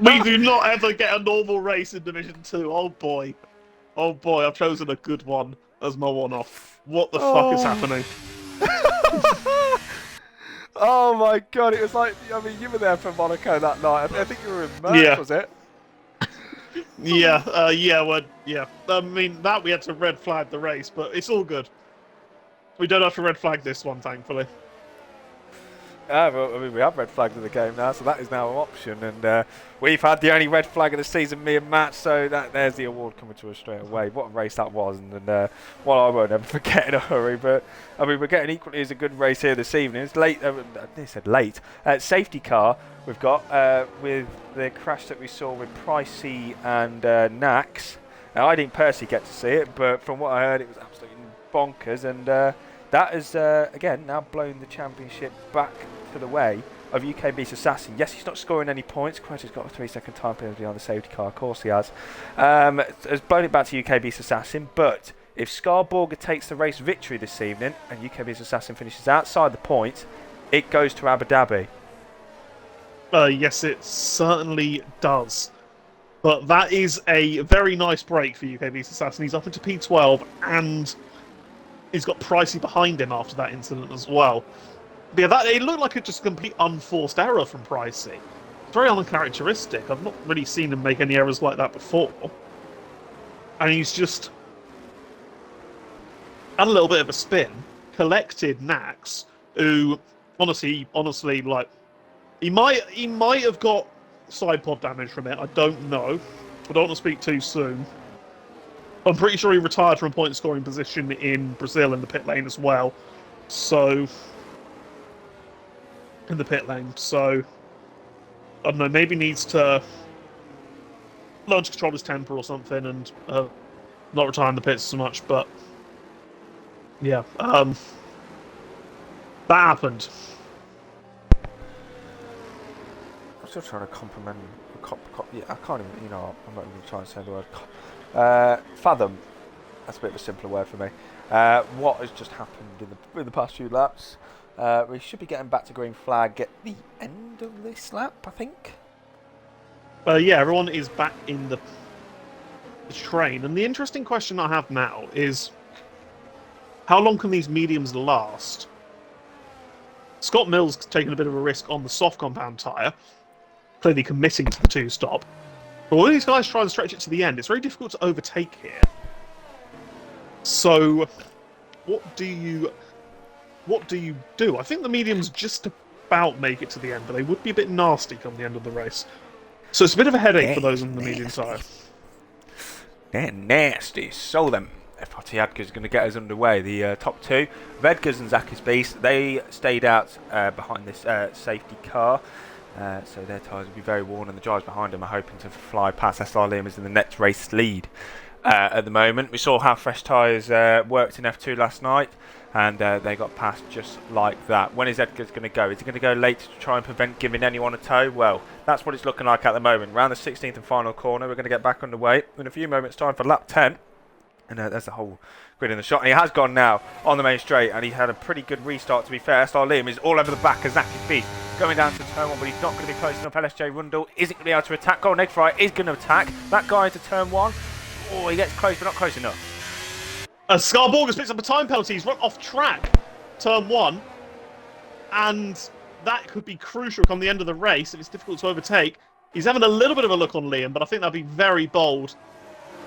We do not ever get a normal race in Division 2. Oh boy. Oh boy, I've chosen a good one as my one-off. What the fuck is happening? Oh my god, it was like, I mean, you were there for Monaco that night. I think you were in Merck, was it? Yeah. I mean, that we had to red flag the race, but it's all good. We don't have to red flag this one, thankfully. Well, I mean, we have red flagged in the game now, so that is now an option. And we've had the only red flag of the season, me and Matt, so there's the award coming to us straight away. What a race that was, and well, I won't ever forget in a hurry. But I mean, we're getting equally as a good race here this evening. It's late. They said late. Safety car we've got with the crash that we saw with Pricey and Nax. Now, I didn't personally get to see it, but from what I heard, it was absolutely bonkers, and that has again now blown the championship back to the way of UKB's Assassin. Yes, he's not scoring any points. Quentin's got a 3-second time penalty on the safety car, of course he has. Has blown it back to UKB's Assassin, but if Scarborough takes the race victory this evening and UKB's Assassin finishes outside the points, it goes to Abu Dhabi. Yes, it certainly does. But that is a very nice break for UKB's Assassin. He's up into P12 and he's got Pricey behind him after that incident as well. But yeah, it looked like a just complete unforced error from Pricey. Very uncharacteristic. I've not really seen him make any errors like that before. And he's just had a little bit of a spin, collected Nax, who honestly, like, he might have got side pod damage from it. I don't know. I don't want to speak too soon. I'm pretty sure he retired from a point scoring position in Brazil in the pit lane as well. So, I don't know, maybe needs to learn to control his temper or something and not retire in the pits so much, but yeah, that happened. I'm still trying to compliment. Yeah, I can't even. I'm not even trying to say the word. Fathom. That's a bit of a simpler word for me. What has just happened in the past few laps? We should be getting back to green flag at the end of this lap, I think. Yeah, everyone is back in the train, and the interesting question I have now is, how long can these mediums last? Scott Mills taking a bit of a risk on the soft compound tyre, clearly committing to the two-stop. But when these guys try and stretch it to the end, it's very difficult to overtake here. So, what do you do? I think the mediums just about make it to the end, but they would be a bit nasty come the end of the race. So it's a bit of a headache for those in the medium tyre. They're nasty. So then, FRT Adker's going to get us underway. The top two, Vedgers and Zakis Beast, they stayed out behind this safety car. So their tyres will be very worn, and the drivers behind them are hoping to fly past. SLR Liam is in the next race lead at the moment. We saw how fresh tyres worked in F2 last night, and they got past just like that. When is Edgar's going to go? Is he going to go late to try and prevent giving anyone a tow? Well, that's what it's looking like at the moment. Round the 16th and final corner, we're going to get back underway in a few moments' time for lap 10. And there's the whole grid in the shot. And he has gone now on the main straight, and he had a pretty good restart, to be fair. SLR Liam is all over the back of Zakis Beast, going down to turn 1, but he's not going to be close enough. LSJ Rundle isn't going to be able to attack. Golden Egg Fry is going to attack that guy into turn 1. Oh, he gets close, but not close enough. Scarborgas picks up a time penalty. He's run off track, turn 1, and that could be crucial come the end of the race if it's difficult to overtake. He's having a little bit of a look on Liam, but I think that'd be very bold.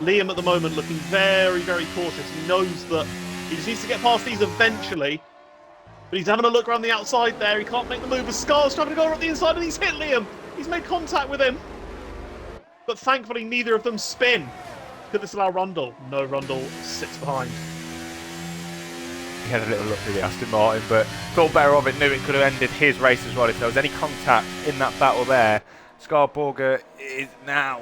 Liam at the moment looking very, very cautious. He knows that he just needs to get past these eventually, but he's having a look around the outside there. He can't make the move. Scar's trying to go around the inside, and he's hit Liam. He's made contact with him, but thankfully neither of them spin. Could this allow Rundle? No, Rundle sits behind. he had a little look through the Aston Martin, but thought better of it, knew it could have ended his race as well if there was any contact in that battle there. Scarborger is now,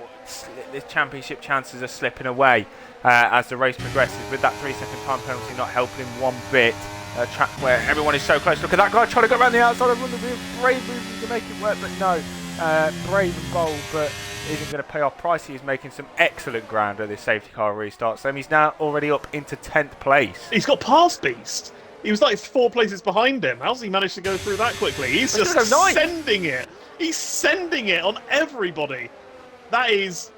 his championship chances are slipping away as the race progresses, with that 3-second time penalty not helping him one bit. A track where everyone is so close. Look at that guy trying to go around the outside of Rundle, brave movement to make it work, but no. Brave and bold, but isn't going to pay off. Pricey is making some excellent ground at this safety car restart, so he's now already up into 10th place. He's got past Beast. He was like 4 places behind him. How's he managed to go through that quickly? He's just sending it. He's sending it on everybody. That is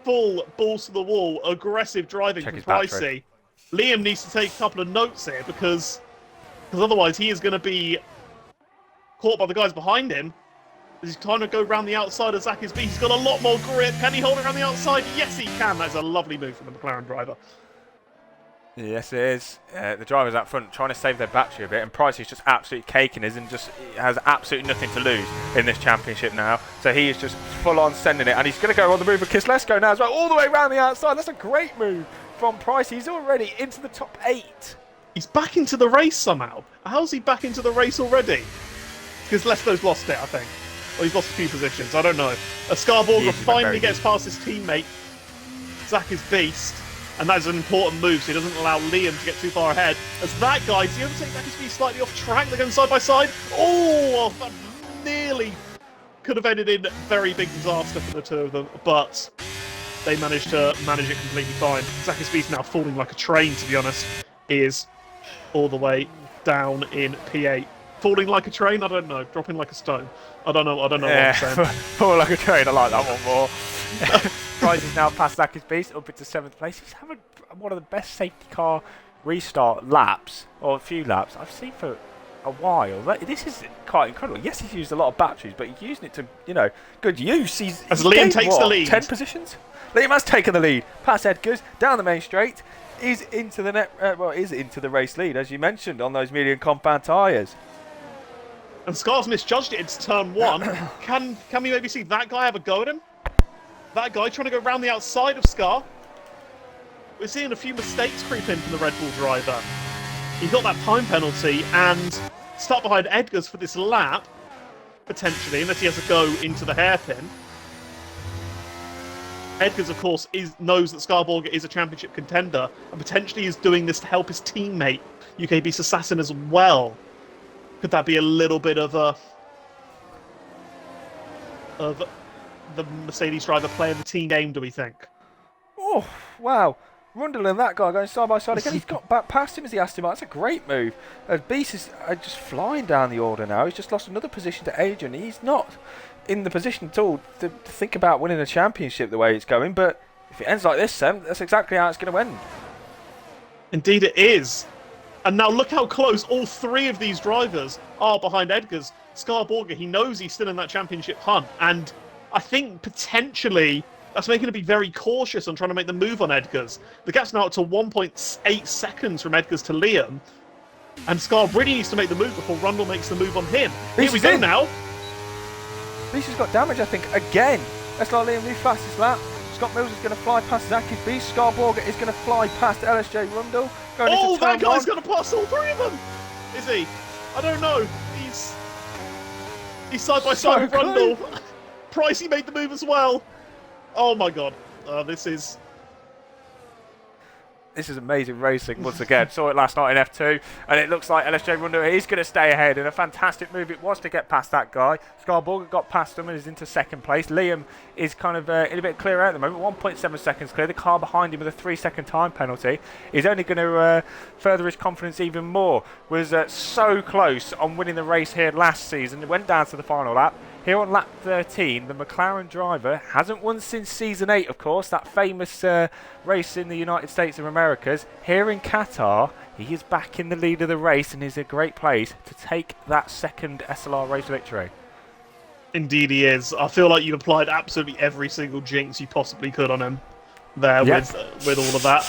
full balls to the wall, aggressive driving from Pricey. Liam needs to take a couple of notes here because otherwise he is going to be caught by the guys behind him. He's trying to go around the outside of Zach's B. He's got a lot more grip. Can he hold it around the outside? Yes, he can. That's a lovely move from the McLaren driver. Yes, it is. The drivers out front trying to save their battery a bit, and Price is just absolutely caking us and just has absolutely nothing to lose in this championship now. So he is just full on sending it, and he's going to go on the move of Kislesko now as well, all the way around the outside. That's a great move from Price. He's already into the top 8. He's back into the race somehow. How's he back into the race already? Because Lesko's lost it, I think. Or he's lost a few positions, I don't know. Scarborger finally gets past his teammate. Zach is beast. And that is an important move, so he doesn't allow Liam to get too far ahead. As that guy, does he overtake Zach is beast slightly off track? They're going side by side. Oh, that nearly could have ended in very big disaster for the two of them. But they managed to manage it completely fine. Zach is beast now falling like a train, to be honest. He is all the way down in P8. Falling like a train? I don't know. Dropping like a stone? I don't know what I'm saying. Falling like a train, I like that one more. Price is now past Zach's Beast, up into 7th place. He's having one of the best safety car restart laps, or a few laps, I've seen for a while. This is quite incredible. Yes, he's used a lot of batteries, but he's using it to, good use. As Liam takes the lead. 10 positions? Liam has taken the lead. Past Edgars, down the main straight, is into the into the race lead, as you mentioned, on those medium compound tyres. And Scar's misjudged it. It's turn 1. Can we maybe see that guy have a go at him? That guy trying to go around the outside of Scar. We're seeing a few mistakes creep in from the Red Bull driver. He got that time penalty and start behind Edgars for this lap, potentially, unless he has to go into the hairpin. Edgars, of course, knows that Scarborger is a championship contender and potentially is doing this to help his teammate, UK Beast Assassin, as well. Could that be a little bit of the Mercedes driver playing the team game, do we think? Oh, wow. Rundle and that guy going side by side again. He's got back past him as he asked him. That's a great move. Beast is just flying down the order now. He's just lost another position to Adrian. He's not in the position at all to think about winning a championship the way it's going. But if it ends like this, Sam, that's exactly how it's going to end. Indeed it is. And now look how close all 3 of these drivers are behind Edgars. Scarborger, he knows he's still in that championship hunt. And I think potentially that's making him be very cautious on trying to make the move on Edgars. The gap's now up to 1.8 seconds from Edgars to Liam. And Scar really needs to make the move before Rundle makes the move on him. Here we go now. Beast has got damage, I think, again. That's like Liam Lee's fastest lap. Scott Mills is going to fly past Zach's Beast. Scarborger is going to fly past LSJ Rundle. Oh, that guy's going to pass all 3 of them! Is he? I don't know. He's side by side with Rundle. Pricey made the move as well. Oh my god. This is amazing racing once again. Saw it last night in F2, and it looks like LSJ Rundle is going to stay ahead. And a fantastic move it was to get past that guy. Scarborger got past him and is into 2nd place. Liam is kind of in a bit clearer at the moment, 1.7 seconds clear. The car behind him with a 3-second time penalty is only going to further his confidence even more. Was so close on winning the race here last season. It went down to the final lap. Here on lap 13, the McLaren driver hasn't won since season 8, of course, that famous race in the United States of Americas. Here in Qatar, he is back in the lead of the race and is in a great place to take that 2nd SLR race victory. Indeed he is. I feel like you applied absolutely every single jinx you possibly could on him there with all of that.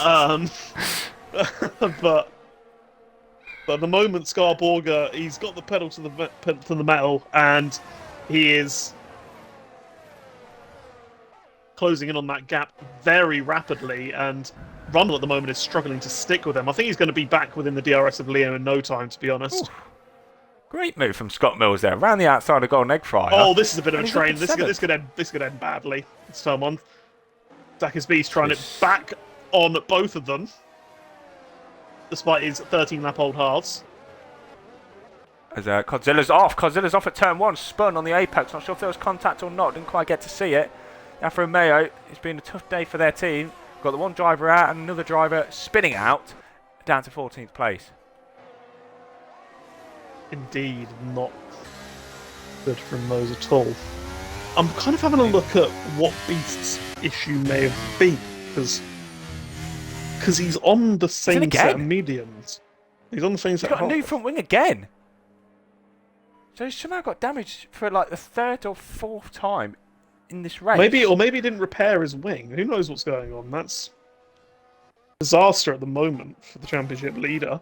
But at the moment, Scarborger, he's got the pedal to the metal, and he is closing in on that gap very rapidly, and Rundle at the moment is struggling to stick with him. I think he's going to be back within the DRS of Liam in no time, to be honest. Ooh. Great move from Scott Mills there, around the outside of Golden Egg Fryer. Oh, this is a bit of a And he's train. up This could end badly. Someone. Dakis Beast trying it back on both of them, despite his 13-lap-old hearts. As Godzilla's off at turn 1, spun on the apex. Not sure if there was contact or not, didn't quite get to see it. Alfa Romeo, it's been a tough day for their team. Got the one driver out and another driver spinning out, down to 14th place. Indeed, not good from those at all. I'm kind of having a look at what Beast's issue may have been, because he's on the same set of mediums. He's on the same set of He's got a new front wing again. So he's somehow got damage for like the 3rd or 4th time in this race. Maybe he didn't repair his wing. Who knows what's going on? That's disaster at the moment for the championship leader.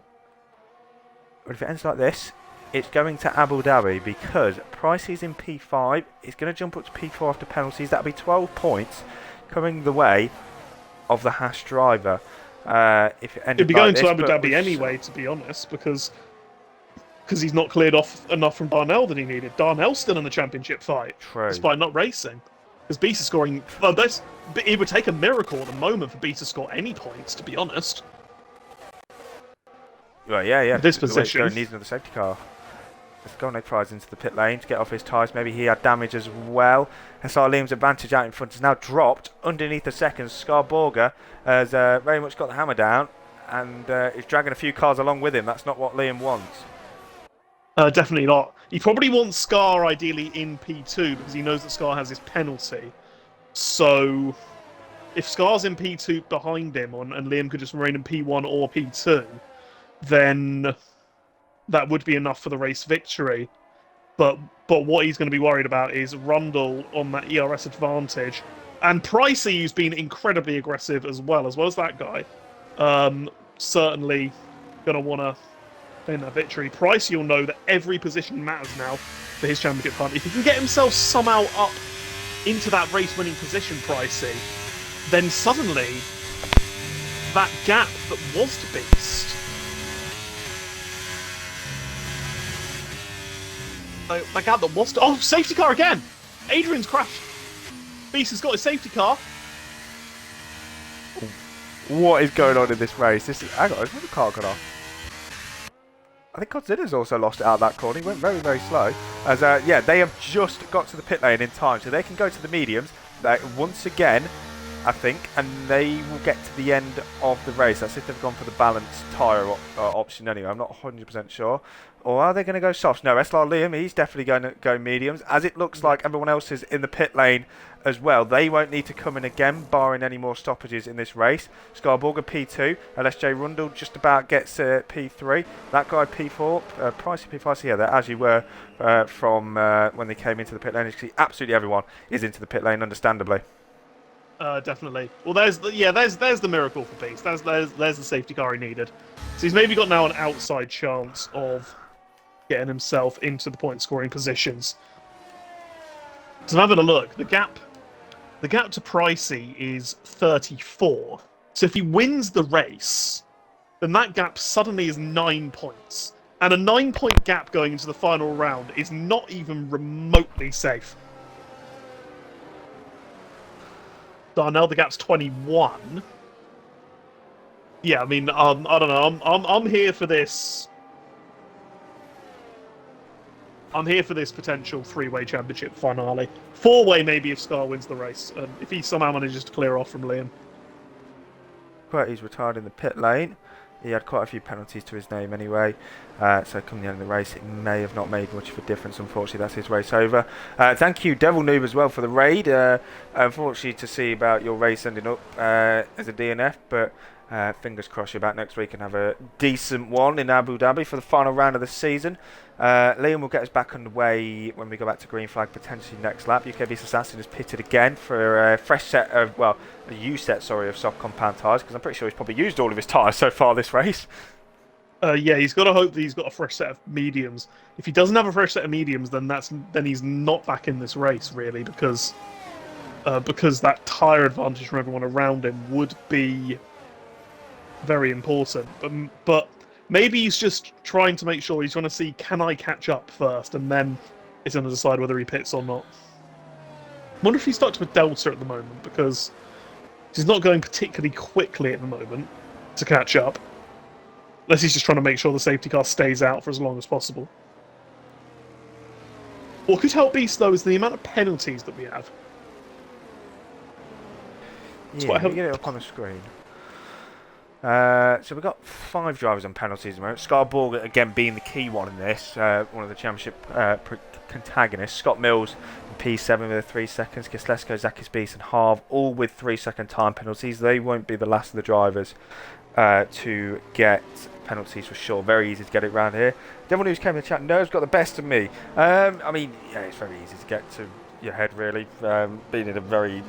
But if it ends like this, it's going to Abu Dhabi because Pricey's in P5. It's going to jump up to P4 after penalties. That'll be 12 points coming the way of the Haas driver. If it ended It'd be like going this, to Abu Dhabi anyway, to be honest, because he's not cleared off enough from Darnell that he needed. Darnell's still in the championship fight, despite not racing. Because Beast is scoring... Well, it would take a miracle at the moment for Beast to score any points, to be honest. Well, yeah. This position. He needs another safety car. Let's go Egg Fries into the pit lane to get off his tyres. Maybe he had damage as well. SR Liam's advantage out in front has now dropped underneath the seconds. Scarborga has very much got the hammer down and is dragging a few cars along with him. That's not what Liam wants. Definitely not. He probably wants Scar ideally in P2 because he knows that Scar has his penalty. So if Scar's in P2 behind him and Liam could just remain in P1 or P2, then that would be enough for the race victory. But what he's going to be worried about is Rundle on that ERS advantage. And Pricey, who's been incredibly aggressive as well as that guy. Certainly going to want to in that victory. Price, you'll know that every position matters now for his championship hunt. If he can get himself somehow up into that race-winning position, Pricey, then suddenly that gap that was to Beast, that gap that was to... Oh, safety car again! Adrian's crashed. Beast has got his safety car. What is going on in this race? Hang on, has the car gone off? I think Godzilla's also lost it out that corner. He went very, very slow. As they have just got to the pit lane in time, so they can go to the mediums once again, I think, and they will get to the end of the race. That's if they've gone for the balanced tyre option anyway. I'm not 100% sure. Or are they going to go softs? No, SLR Liam, he's definitely going to go mediums. As it looks like everyone else is in the pit lane as well. They won't need to come in again, barring any more stoppages in this race. Scarborga P2, LSJ Rundle just about gets P3. That guy P4, Pricey P5. So yeah, they're as you were from when they came into the pit lane. You can see absolutely everyone is into the pit lane, understandably. Definitely. Well, there's the miracle for Beast. There's the safety car he needed. So he's maybe got now an outside chance of getting himself into the point scoring positions. So I'm having a look. The gap to Pricey is 34. So if he wins the race, then that gap suddenly is 9 points. And a 9-point gap going into the final round is not even remotely safe. Darnell, the gap's 21. Yeah, I mean, I don't know. I'm here for this. I'm here for this potential 3-way championship finale. 4-way maybe if Scar wins the race, and if he somehow manages to clear off from Liam. He's retired in the pit lane. He had quite a few penalties to his name anyway, so come the end of the race, it may have not made much of a difference. Unfortunately, that's his race over. Thank you, Devil Noob, as well for the raid. Unfortunately, to see about your race ending up as a DNF, but fingers crossed you're back next week and have a decent one in Abu Dhabi for the final round of the season. Liam will get us back underway when we go back to green flag, potentially next lap. UK Beast Assassin is pitted again for a fresh set of, well, a used set, sorry, of soft compound tyres, because I'm pretty sure he's probably used all of his tyres so far this race. Yeah, he's got to hope that he's got a fresh set of mediums. If he doesn't have a fresh set of mediums, then he's not back in this race, really, because that tyre advantage from everyone around him would be very important. But maybe he's just trying to make sure he's trying to see, can I catch up first, and then he's going to decide whether he pits or not. I wonder if he's stuck to a delta at the moment because he's not going particularly quickly at the moment to catch up. Unless he's just trying to make sure the safety car stays out for as long as possible. What could help Beast, though, is the amount of penalties that we have. Yeah, you get it up on the screen. So we've got 5 drivers on penalties at the moment. Scarborough, again, being the key one in this. One of the championship antagonists. Scott Mills in P7 with 3 seconds. Kislesko, Zakis Beast and Harv, all with 3-second time penalties. They won't be the last of the drivers to get penalties for sure. Very easy to get it around here. Everyone who's came in the chat knows got the best of me. I mean, yeah, it's very easy to get to your head, really. Being in a very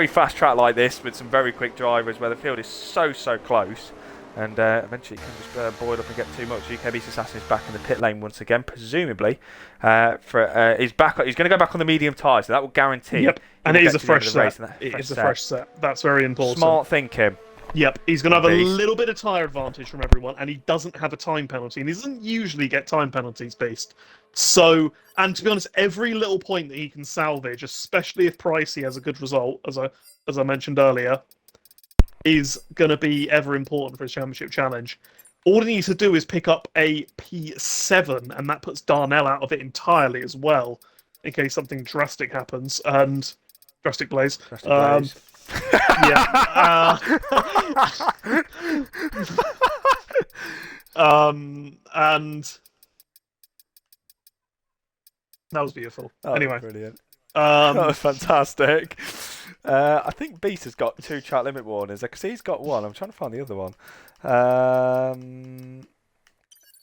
fast track like this with some very quick drivers where the field is so close, and eventually it can just boil up and get too much. UK Beast Assassin is back in the pit lane once again, presumably. He's back. He's going to go back on the medium tyres, so that will guarantee. Yep, and it is a fresh set. It is a fresh set. That's very important. Smart thinking. Yep, he's going to have a little bit of tyre advantage from everyone, and he doesn't have a time penalty, and he doesn't usually get time penalties, Beast. So, and to be honest, every little point that he can salvage, especially if Pricey has a good result, as I mentioned earlier, is going to be ever important for his championship challenge. All he needs to do is pick up a P7, and that puts Darnell out of it entirely as well, in case something drastic happens. And drastic Blaze. Yeah. And that was beautiful. Anyway, brilliant. That was fantastic. I think Beast has got 2 track limit warnings. I can see he's got one. I'm trying to find the other one.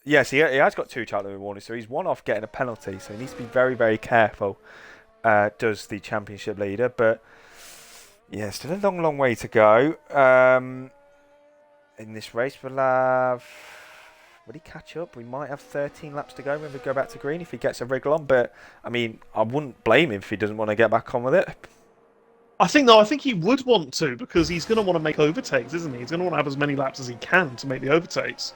Yes, he has got 2 track limit warnings, so he's one off getting a penalty. So he needs to be very careful. Does the championship leader, but yeah, still a long way to go. In this race, we'll have. Will he catch up? We might have 13 laps to go when we go back to green if he gets a wriggle on. But I mean, I wouldn't blame him if he doesn't want to get back on with it. I think he would want to, because he's going to want to make overtakes, isn't he? He's going to want to have as many laps as he can to make the overtakes.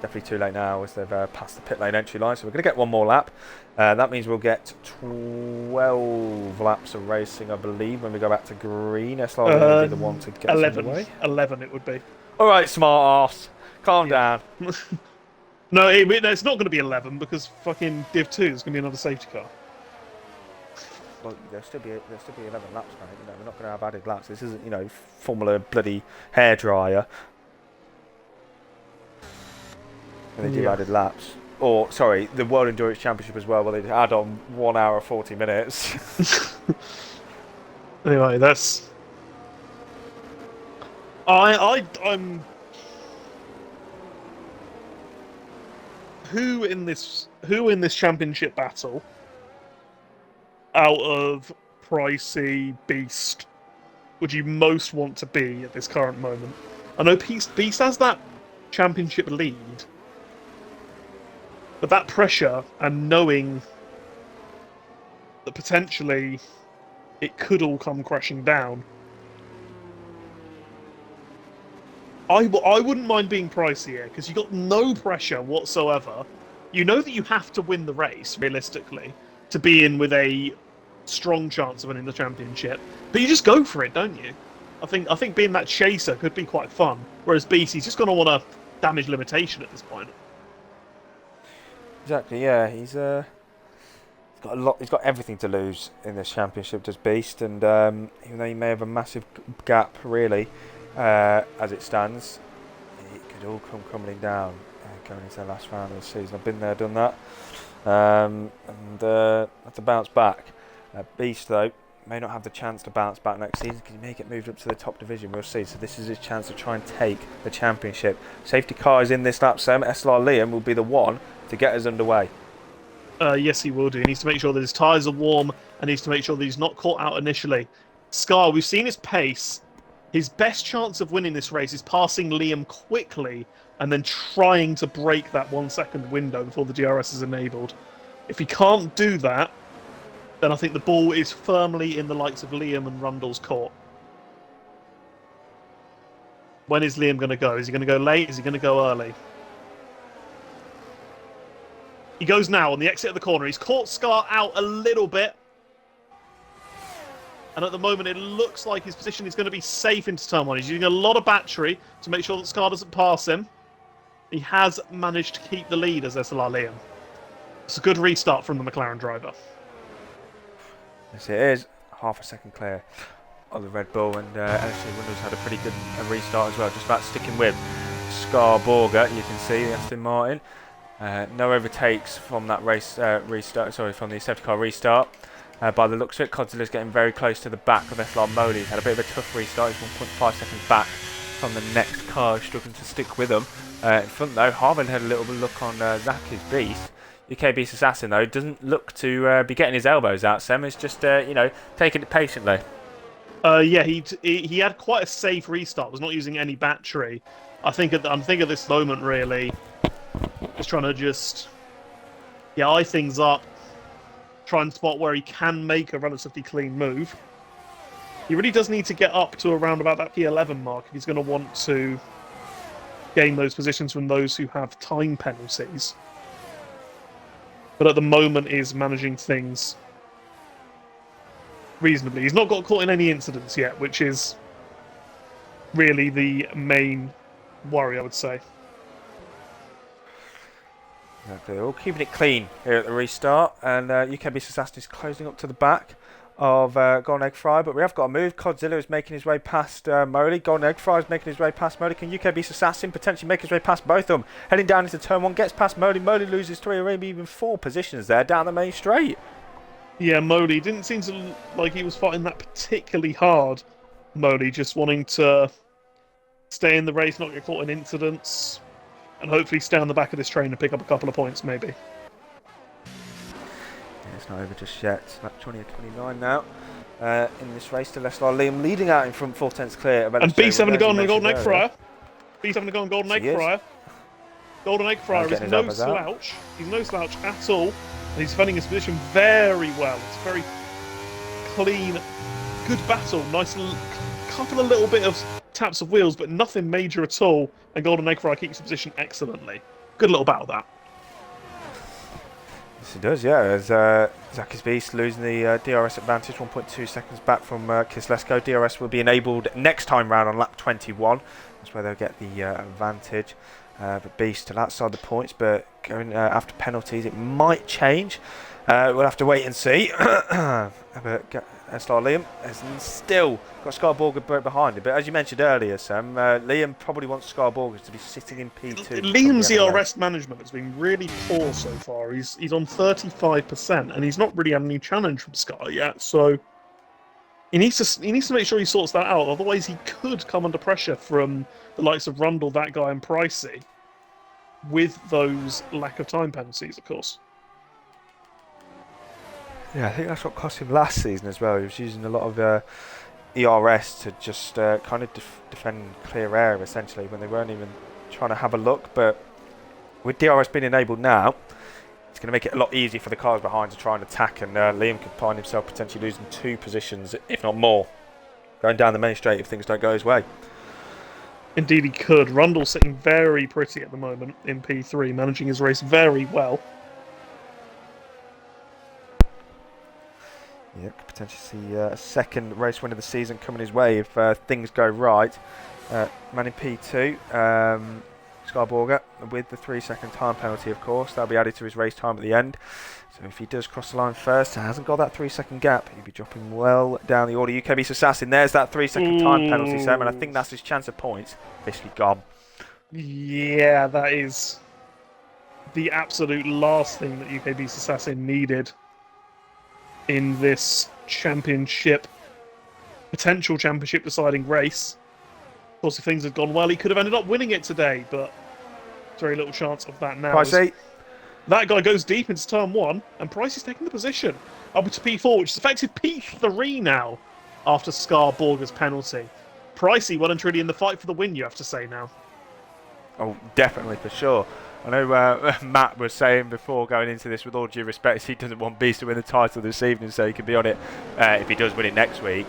Definitely too late now as they've passed the pit lane entry line. So we're going to get one more lap. That means we'll get 12 laps of racing, I believe, when we go back to green. SLR will be the one to get 11 it would be. All right, smart arse. Calm down. No, it's not going to be 11 because fucking Div 2 is going to be another safety car. Well, there'll still be 11 laps, mate. You know, we're not going to have added laps. This isn't, Formula bloody hairdryer. And they do added laps. Or, sorry, the World Endurance Championship as well, where they add on 1 hour 40 minutes. Anyway, that's... I'm... Who in this championship battle, out of Pricey, Beast, would you most want to be at this current moment? I know Beast has that championship lead, but that pressure and knowing that potentially it could all come crashing down. I wouldn't mind being Pricey here, because you've got no pressure whatsoever. You know that you have to win the race, realistically, to be in with a strong chance of winning the championship. But you just go for it, don't you? I think being that chaser could be quite fun. Whereas BC's just going to want a damage limitation at this point. Exactly, yeah. He's got a lot. He's got everything to lose in this championship, does Beast, and even though he may have a massive gap, really. As it stands, it could all come crumbling down going into the last round of the season. I've been there, done that, and have to bounce back. Beast, though, may not have the chance to bounce back next season because he may get moved up to the top division. We'll see. So this is his chance to try and take the championship. Safety car is in this lap, Sam. SLR Liam will be the one to get us underway. Yes, he will do. He needs to make sure that his tyres are warm and needs to make sure that he's not caught out initially. Scar, we've seen his pace. His best chance of winning this race is passing Liam quickly and then trying to break that 1 second window before the DRS is enabled. If he can't do that, then I think the ball is firmly in the likes of Liam and Rundle's court. When is Liam going to go? Is he going to go late? Is he going to go early? He goes now on the exit of the corner. He's caught Scar out a little bit. And at the moment, it looks like his position is going to be safe into turn 1. He's using a lot of battery to make sure that Scar doesn't pass him. He has managed to keep the lead as SLR Liam. It's a good restart from the McLaren driver. Yes, it is. Half a second clear of the Red Bull, and actually Windows had a pretty good restart as well. Just about sticking with Scar Borger, you can see the Aston Martin. No overtakes from that race restart. Sorry, from the safety car restart. By the looks of it, Godzilla's getting very close to the back of SLR Moli. He's had a bit of a tough restart. He's 1.5 seconds back from the next car, struggling to stick with them. In front though, Harvin had a little bit of look on Zaki's Beast. UK Beast Assassin though doesn't look to be getting his elbows out. Sam is just taking it patiently. Yeah, he had quite a safe restart. Was not using any battery. I think at this moment really, just trying to eye things up, try and spot where he can make a relatively clean move. He really does need to get up to around about that P11 mark if he's going to want to gain those positions from those who have time penalties. But at the moment is managing things reasonably. He's not got caught in any incidents yet, which is really the main worry, I would say. Exactly. They're all keeping it clean here at the restart, and UK Beast Assassin is closing up to the back of Golden Egg Fry, but we have got a move. Godzilla is making his way past Moley. Golden Egg Fry is making his way past Moley. Can UK Beast Assassin potentially make his way past both of them? Heading down into turn 1, gets past Moley. Moley loses 3 or maybe even 4 positions there down the main straight. Yeah, Moley didn't seem to like he was fighting that particularly hard. Moley just wanting to stay in the race, not get caught in incidents, and hopefully stay on the back of this train and pick up a couple of points, maybe. It's not over just yet. It's like 20 or 29 now in this race to SLR Liam leading out in front, 4 tenths clear. And B7 to go on the Golden Egg Fryer. B7 to go on Golden Egg Fryer. Golden Egg Fryer is no slouch. He's no slouch at all. And he's defending his position very well. It's very clean, good battle. Nice couple of little bit of taps of wheels, but nothing major at all. And Golden Egg Fryer keeps the position excellently. Good little battle, that. Yes, he does, yeah. As Zaki's Beast losing the DRS advantage, 1.2 seconds back from Kislesko. DRS will be enabled next time round on lap 21. That's where they'll get the advantage. But Beast still outside the points, but going after penalties, it might change. We'll have to wait and see. But SLR Liam has still got Scar Borger behind him. But as you mentioned earlier, Sam, Liam probably wants Scar Borger to be sitting in P2. Liam's ERS management has been really poor so far. He's on 35%, and he's not really had any challenge from Scar yet. So he needs to make sure he sorts that out. Otherwise, he could come under pressure from the likes of Rundle, that guy, and Pricey, with those lack of time penalties, of course. Yeah, I think that's what cost him last season as well. He was using a lot of ERS to just kind of defend clear air, essentially, when they weren't even trying to have a look. But with DRS being enabled now, it's going to make it a lot easier for the cars behind to try and attack, and Liam could find himself potentially losing 2 positions, if not more, going down the main straight if things don't go his way. Indeed he could. Rundle's sitting very pretty at the moment in P3, managing his race very well. Yeah, could potentially see a second race win of the season coming his way if things go right. Man in P2, Scarborger, with the 3-second time penalty, of course. That'll be added to his race time at the end. So if he does cross the line first and hasn't got that 3-second gap, he'll be dropping well down the order. UK Beast Assassin, there's that 3-second time penalty, Sam, and I think that's his chance of points. Basically gone. Yeah, that is the absolute last thing that UK Beast Assassin needed in this championship, potential championship deciding race. Of course, if things had gone well, he could have ended up winning it today, but very little chance of that now. Pricey. That guy goes deep into turn 1, and Price is taking the position up to P4, which is effective P3 now after Scar Borger's penalty. Pricey well and truly in the fight for the win, you have to say now. Oh, definitely, for sure. I know Matt was saying before going into this, with all due respect, he doesn't want Beast to win the title this evening, so he can be on it if he does win it next week.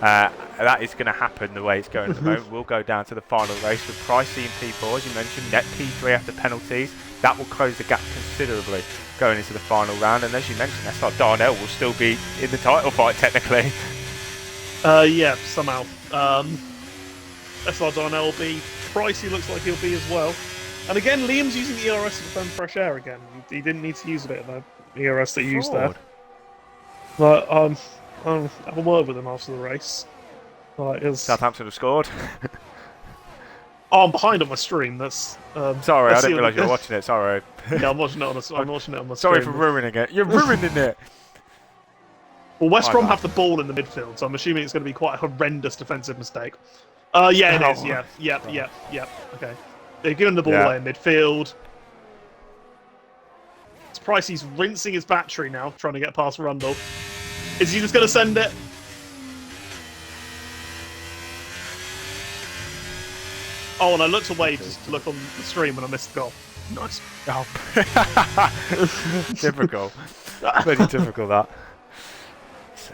That is going to happen the way it's going at the moment. We'll go down to the final race with Pricey and P4, as you mentioned, net P3 after penalties. That will close the gap considerably going into the final round. And as you mentioned, SLR Darnell will still be in the title fight technically. Yeah, somehow. SLR Darnell will be. Pricey looks like he'll be as well. And again, Liam's using the ERS to defend fresh air again. He didn't need to use a bit of the ERS that he used there. But I'll have a word with him after the race. Southampton have scored. Oh, I'm behind on my stream. That's sorry, I didn't realise you were watching it. Sorry. Yeah, I'm watching it on my stream. Sorry for ruining it. You're ruining it. Well, West Brom have the ball in the midfield, so I'm assuming it's going to be quite a horrendous defensive mistake. Yeah, it is. Yeah. Okay. They're giving the ball away in midfield. It's Pricey's rinsing his battery now, trying to get past Rundle. Is he just going to send it? Oh, and I looked away just to look on the stream when I missed the goal. Nice. Oh. Typical. Pretty typical, that.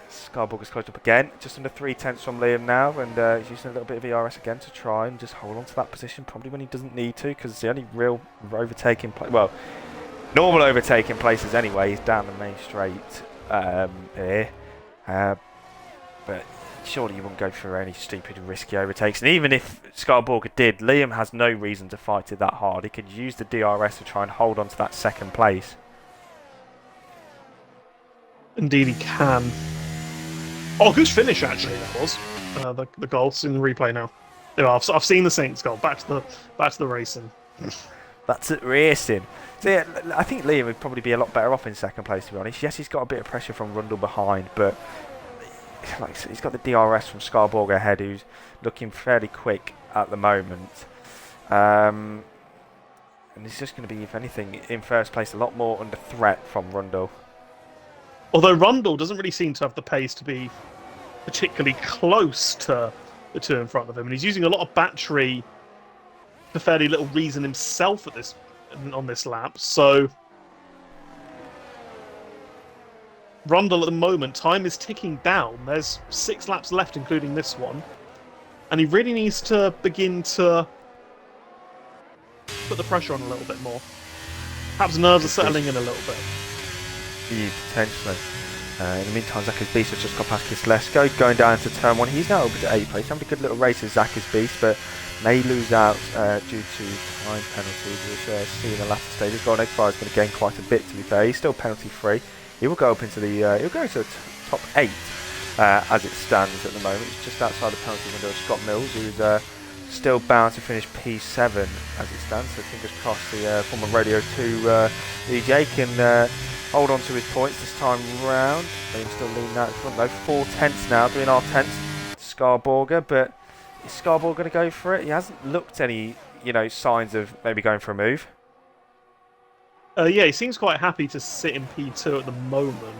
Scarborough is closed up again. Just under 3/10 from Liam now, and he's using a little bit of ERS again to try and just hold on to that position, probably when he doesn't need to, because the only real overtaking place, well, normal overtaking places anyway, is down the main straight here. But surely you wouldn't go for any stupid risky overtakes. And even if Scarborough did, Liam has no reason to fight it that hard. He could use the DRS to try and hold on to that second place. Indeed he can. Oh, good finish actually that was. The goals in the replay now. Yeah, I've seen the Saints goal. Back to the racing. That's it, racing. So yeah, I think Liam would probably be a lot better off in second place, to be honest. Yes, he's got a bit of pressure from Rundle behind, but like he's got the DRS from Scarborough ahead, who's looking fairly quick at the moment. And he's just going to be, if anything, in first place, a lot more under threat from Rundle. Although Rundle doesn't really seem to have the pace to be particularly close to the two in front of him, and he's using a lot of battery for fairly little reason himself on this lap. So Rundle at the moment, time is ticking down. There's 6 laps left, including this one, and he really needs to begin to put the pressure on a little bit more. Perhaps nerves are settling in a little bit. Potentially. In the meantime, Zach's Beast has just got past Kislesko, going down to turn 1. He's now over to 8th place. Having a good little race with Zach's Beast, but may lose out due to time penalties. We'll see in the latter stages. Golden Egg Fire is going to gain quite a bit, to be fair. He's still penalty free. He will go up into the he'll go into the top 8 as it stands at the moment. He's just outside the penalty window of Scott Mills, who's still bound to finish P7 as it stands. So fingers crossed the former Radio 2 DJ can hold on to his points this time round. They're still leading out in front though. 4 tenths now, doing our 10ths. Scarborough, but is Scarborough going to go for it? He hasn't looked any, signs of maybe going for a move. Yeah, he seems quite happy to sit in P2 at the moment.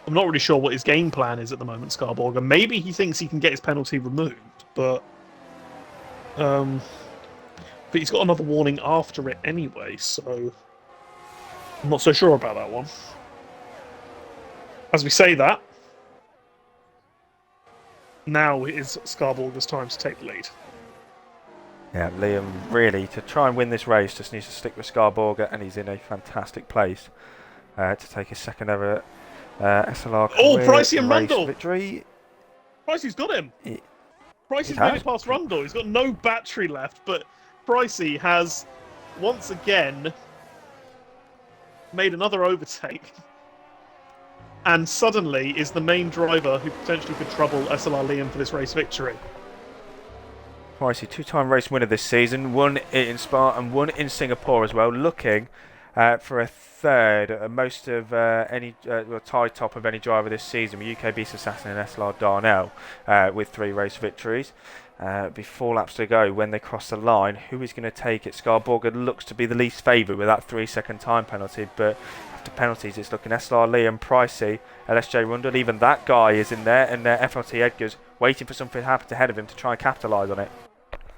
I'm not really sure what his game plan is at the moment, Scarborough. Maybe he thinks he can get his penalty removed, but he's got another warning after it anyway, so I'm not so sure about that one. As we say that, now it is Scarborough's time to take the lead. Yeah, Liam really, to try and win this race, just needs to stick with Scarborough, and he's in a fantastic place to take his second ever SLR Pricey and Rundle! Victory. Pricey's got him! Pricey's made it past Rundle. He's got no battery left, but Pricey has once again made another overtake, and suddenly is the main driver who potentially could trouble SLR Liam for this race victory. Pricey, 2-time race winner this season, 1 in Spa and 1 in Singapore as well, looking for a third, most of any tie top of any driver this season, with UK Beast Assassin and SLR Darnell with 3 race victories. Be 4 laps to go when they cross the line. Who is going to take it? Scarborough looks to be the least favourite with that 3-second time penalty, but after penalties it's looking SLR Liam, Pricey, LSJ Rundle, even that guy is in there, and FLT Edgar's waiting for something to happen ahead of him to try and capitalise on it.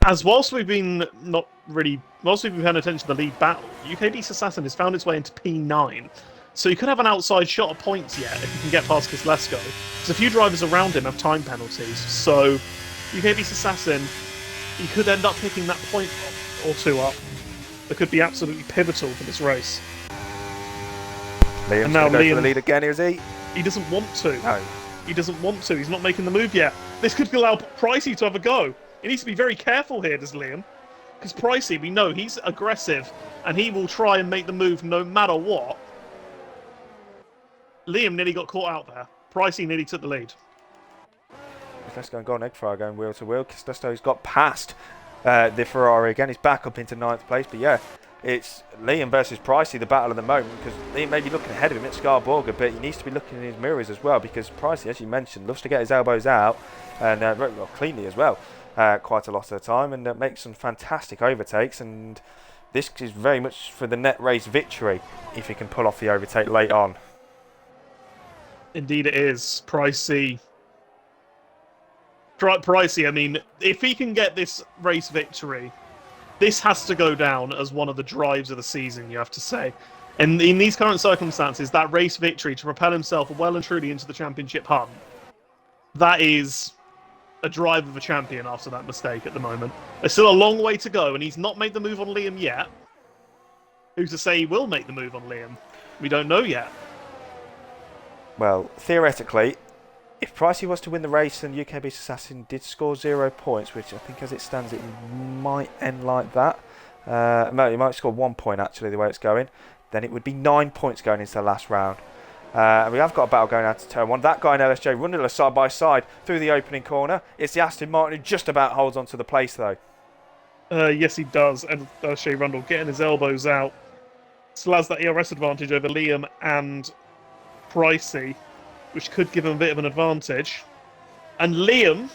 As whilst we've been paying attention to the lead battle, UK Beast Assassin has found its way into P9. So you could have an outside shot of points yet if you can get past Kislesko. Because a few drivers around him have time penalties. So UKB's Assassin, he could end up picking that point or two up. That could be absolutely pivotal for this race. Liam's going to go for the lead again, is he? He doesn't want to. No. He doesn't want to. He's not making the move yet. This could allow Pricey to have a go. He needs to be very careful here, does Liam? Because Pricey, we know he's aggressive and he will try and make the move no matter what. Liam nearly got caught out there. Pricey nearly took the lead. Let's go and go on egg fryer going wheel to wheel. Kislesko's got past the Ferrari again. He's back up into 9th place. But yeah, it's Liam versus Pricey, the battle of the moment, because Liam may be looking ahead of him at Scarborough, but he needs to be looking in his mirrors as well, because Pricey, as you mentioned, loves to get his elbows out and well, cleanly as well, quite a lot of the time, and makes some fantastic overtakes. And this is very much for the net race victory if he can pull off the overtake late on. Indeed it is. Pricey, I mean, if he can get this race victory, this has to go down as one of the drives of the season, you have to say. And in these current circumstances, that race victory to propel himself well and truly into the championship hunt, that is a drive of a champion after that mistake at the moment. There's still a long way to go, and he's not made the move on Liam yet. Who's to say he will make the move on Liam? We don't know yet. Well, theoretically, if Pricey was to win the race and UKB's Assassin did score 0 points, which I think as it stands it might end like that, he might score 1 point actually the way it's going, then it would be 9 points going into the last round. We have got a battle going out to turn 1. That guy and LSJ running side by side through the opening corner. It's the Aston Martin who just about holds on to the place though. Yes, he does. And Shea Rundle getting his elbows out. Still has that ERS advantage over Liam and Pricey, which could give him a bit of an advantage. And Liam,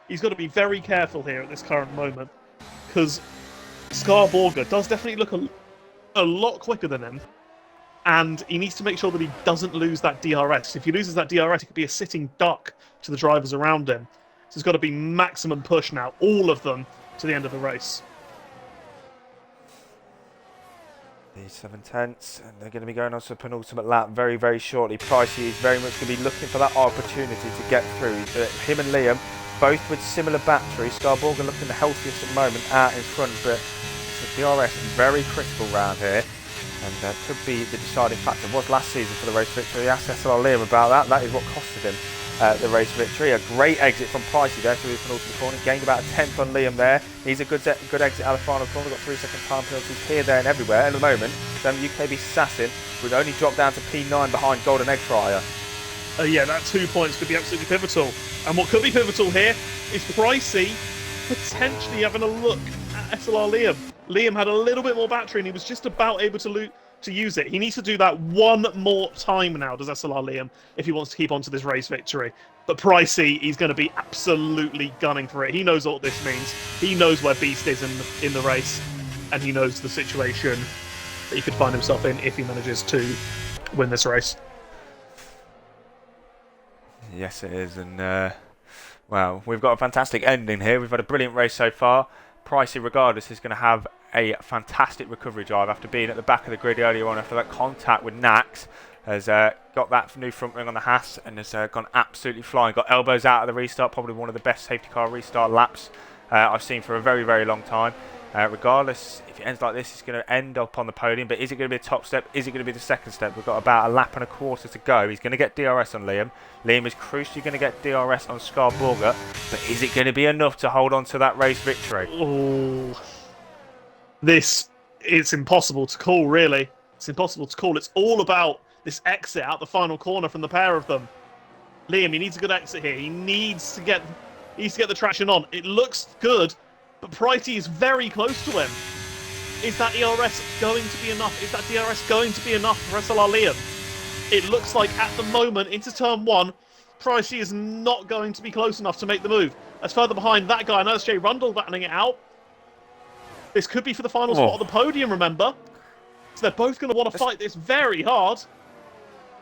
he's got to be very careful here at this current moment, because Scarborough does definitely look a lot quicker than him, and he needs to make sure that he doesn't lose that DRS. If he loses that DRS, it could be a sitting duck to the drivers around him. So it's got to be maximum push now, all of them, to the end of the race. The 7/10, and they're going to be going on to the penultimate lap very, very shortly. Pricey is very much going to be looking for that opportunity to get through. Him and Liam, both with similar batteries. Scarborough looking the healthiest at the moment out in front, but it's a DRS very critical round here, and could be the deciding factor. It was last season for the race victory. He asked SLR Liam about that. That is what costed him the race victory. A great exit from Pricey there through the penultimate corner. Gained about a tenth on Liam there. He's a good exit out of the final corner. Got 3-second time penalties here, there and everywhere. At the moment, UKB Assassin would only drop down to P9 behind Golden Egg Fryer. Yeah, that 2 points could be absolutely pivotal. And what could be pivotal here is Pricey potentially having a look at SLR Liam. Liam had a little bit more battery and he was just about able to use it. He needs to do that one more time now, does SLR Liam, if he wants to keep on to this race victory. But Pricey, he's going to be absolutely gunning for it. He knows what this means. He knows where Beast is in the race, and he knows the situation that he could find himself in if he manages to win this race. Yes, it is, and well, we've got a fantastic ending here. We've had a brilliant race so far. Pricey, regardless, is going to have a fantastic recovery drive after being at the back of the grid earlier on after that contact with Nax. Has got that new front wing on the Haas and has gone absolutely flying. Got elbows out of the restart, probably one of the best safety car restart laps I've seen for a very, very long time. Regardless, if it ends like this, it's going to end up on the podium. But is it going to be a top step? Is it going to be the second step? We've got about a lap and a quarter to go. He's going to get DRS on Liam. Liam is crucially going to get DRS on Scarborough. But is it going to be enough to hold on to that race victory? Oh, it's impossible to call, really. It's impossible to call. It's all about this exit out the final corner from the pair of them. Liam, he needs a good exit here. He needs to get the traction on. It looks good, but Pricey is very close to him. Is that ERS going to be enough? Is that DRS going to be enough for SLR Liam? It looks like at the moment, into turn 1, Pricey is not going to be close enough to make the move. As further behind that guy, and Jay Rundle battling it out. This could be for the final spot of the podium, remember? So they're both going to want to fight this very hard.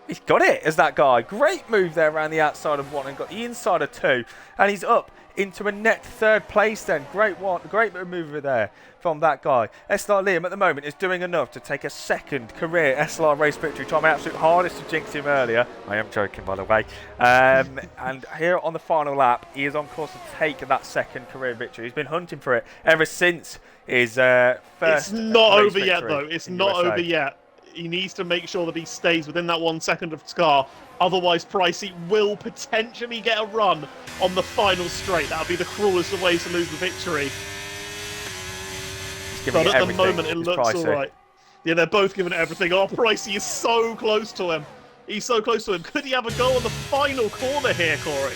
He's got it as that guy. Great move there around the outside of 1 and got the inside of 2. And he's up into a net 3rd place then. Great move there from that guy. SLR Liam at the moment is doing enough to take a 2nd career SLR race victory. Trying my absolute hardest to jinx him earlier. I am joking, by the way. And here on the final lap, he is on course to take that 2nd career victory. He's been hunting for it ever since his first It's not race over yet, victory though. It's in not USA. over yet. He needs to make sure that he stays within that 1 second of his car. Otherwise, Pricey will potentially get a run on the final straight. That would be the cruelest of ways to lose the victory. But at the moment, it looks all right. Yeah, they're both giving it everything. Oh, Pricey is so close to him. He's so close to him. Could he have a go on the final corner here, Corey?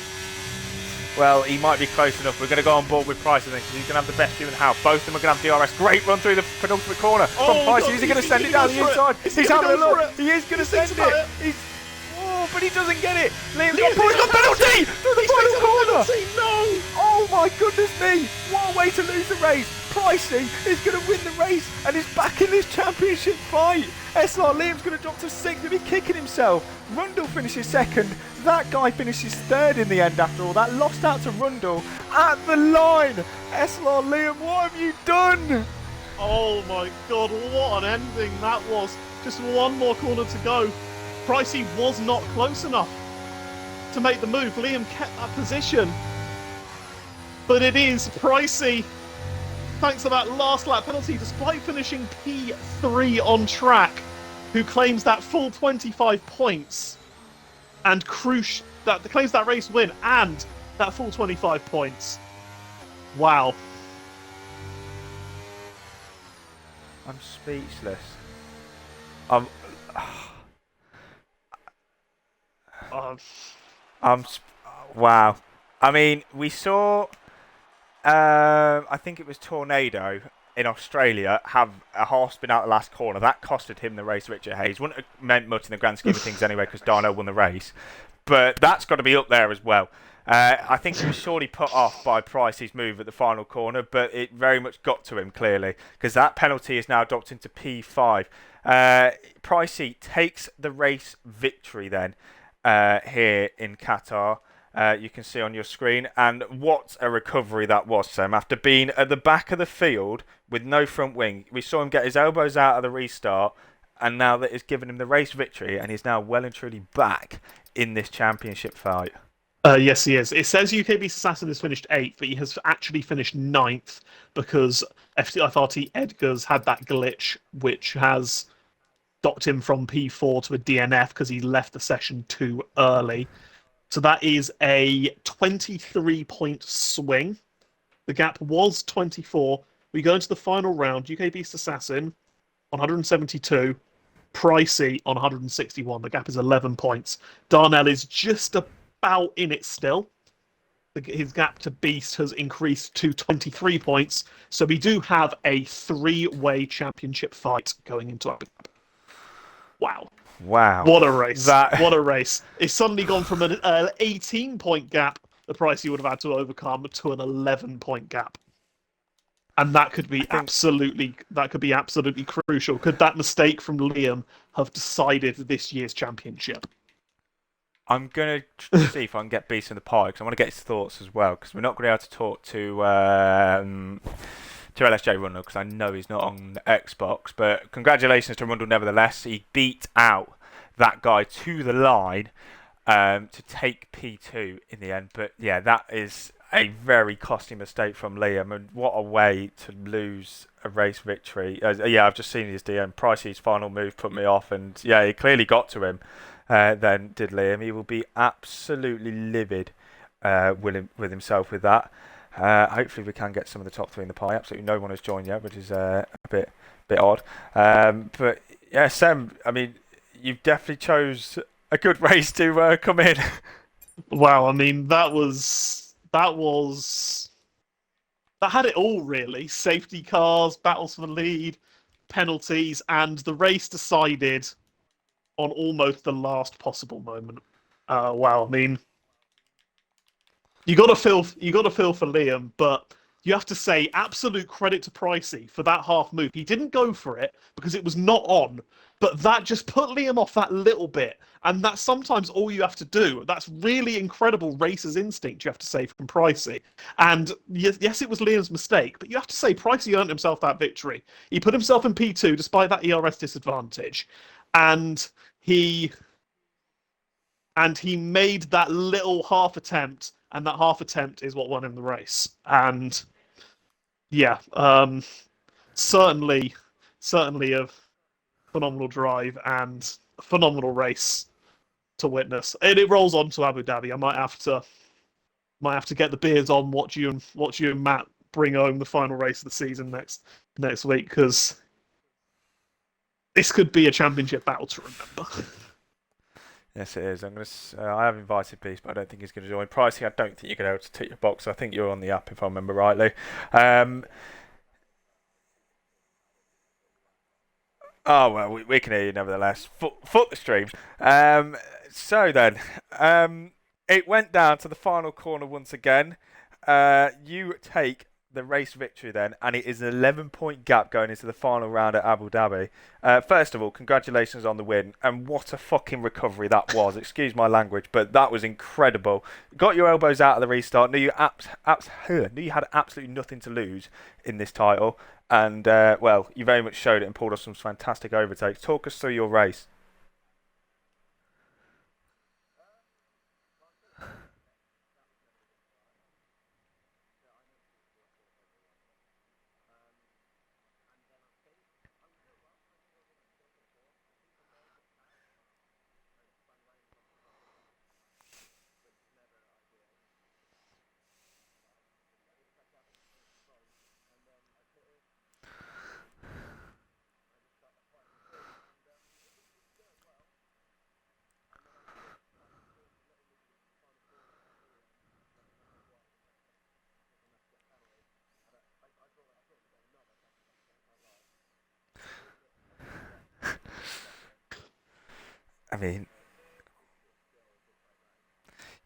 Well, he might be close enough. We're going to go on board with Price, I think, because he's going to have the best view in the house. Both of them are going to have DRS. Great run through the penultimate corner from Price. Is he going to send it down the inside? He's having a look. He is going to send it. But he doesn't get it. Liam's got penalty through the final corner. No! Oh my goodness me! What a way to lose the race. Pricey is going to win the race and is back in this championship fight. SLR Liam's going to drop to 6th and be kicking himself. Rundle finishes 2nd. That guy finishes 3rd in the end after all that. Lost out to Rundle at the line. SLR Liam, what have you done? Oh my god, what an ending that was. Just one more corner to go. Pricey was not close enough to make the move. Liam kept that position. But it is Pricey, thanks to that last lap penalty, despite finishing P3 on track, who claims that full 25 points and claims that race win and that full 25 points. Wow. I'm speechless. Wow. I mean, we saw, I think it was Tornado in Australia, have a half spin out the last corner. That costed him the race, Richard Hayes. Wouldn't have meant much in the grand scheme of things anyway, because Darno won the race. But that's got to be up there as well. I think he was surely put off by Pricey's move at the final corner, but it very much got to him, clearly, because that penalty is now dropped into P5. Pricey takes the race victory then here in Qatar. You can see on your screen, and what a recovery that was, Sam. After being at the back of the field with no front wing, we saw him get his elbows out of the restart, and now that has given him the race victory, and he's now well and truly back in this championship fight. Yes, he is. It says UKB Assassin has finished 8th, but he has actually finished 9th because FRT Edgar's had that glitch, which has docked him from P4 to a DNF because he left the session too early. So that is a 23-point swing. The gap was 24. We go into the final round. UK Beast Assassin on 172. Pricey on 161. The gap is 11 points. Darnell is just about in it still. His gap to Beast has increased to 23 points. So we do have a 3-way championship fight going into it. Wow. Wow. What a race. What a race. It's suddenly gone from an 18-point gap the Pricey would have had to overcome to an 11-point gap. And that could be absolutely crucial. Could that mistake from Liam have decided this year's championship? I'm going to see if I can get Beast in the pie, because I want to get his thoughts as well, because we're not going to be able to talk to LSJ Rundle, because I know he's not on Xbox. But congratulations to Rundle nevertheless. He beat out that guy to the line to take P2 in the end. But yeah, that is a very costly mistake from Liam, and what a way to lose a race victory. Yeah, I've just seen his DM. Pricey's final move put me off, and yeah, he clearly got to him. Then did Liam. He will be absolutely livid with himself with that. Hopefully we can get some of the top 3 in the pie. Absolutely no one has joined yet, which is a bit odd. But yeah, Sam, I mean, you've definitely chose a good race to come in. Wow, I mean, that had it all, really. Safety cars, battles for the lead, penalties, and the race decided on almost the last possible moment. Wow, I mean, you got to feel for Liam, but you have to say absolute credit to Pricey for that half move. He didn't go for it because it was not on, but that just put Liam off that little bit. And that's sometimes all you have to do. That's really incredible racer's instinct, you have to say, from Pricey. And yes, it was Liam's mistake, but you have to say Pricey earned himself that victory. He put himself in P2 despite that ERS disadvantage. And he he made that little half attempt, and that half attempt is what won him the race. And yeah, certainly, certainly a phenomenal drive and a phenomenal race to witness. And it rolls on to Abu Dhabi. I might have to get the beers on, watch you and Matt bring home the final race of the season next week, because this could be a championship battle to remember. Yes, it is. I have invited Beast, but I don't think he's going to join. Pricey, I don't think you're going to be able to tick your box. I think you're on the app, if I remember rightly. Oh, well, we can hear you nevertheless. Foot the stream. So then, it went down to the final corner once again. You take the race victory then, and it is an 11-point gap going into the final round at Abu Dhabi. First of all, congratulations on the win, and what a fucking recovery that was. Excuse my language, but that was incredible. Got your elbows out of the restart, knew you had absolutely nothing to lose in this title, and well, you very much showed it and pulled off some fantastic overtakes. Talk us through your race. I mean,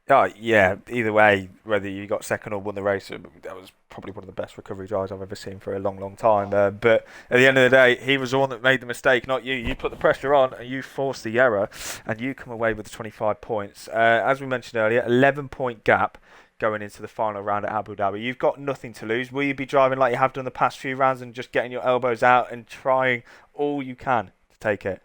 oh yeah. Either way, whether you got second or won the race, that was probably one of the best recovery drives I've ever seen for a long, long time. But at the end of the day, he was the one that made the mistake, not you. You put the pressure on and you forced the error, and you come away with the 25 points. As we mentioned earlier, 11-point gap going into the final round at Abu Dhabi. You've got nothing to lose. Will you be driving like you have done the past few rounds and just getting your elbows out and trying all you can to take it?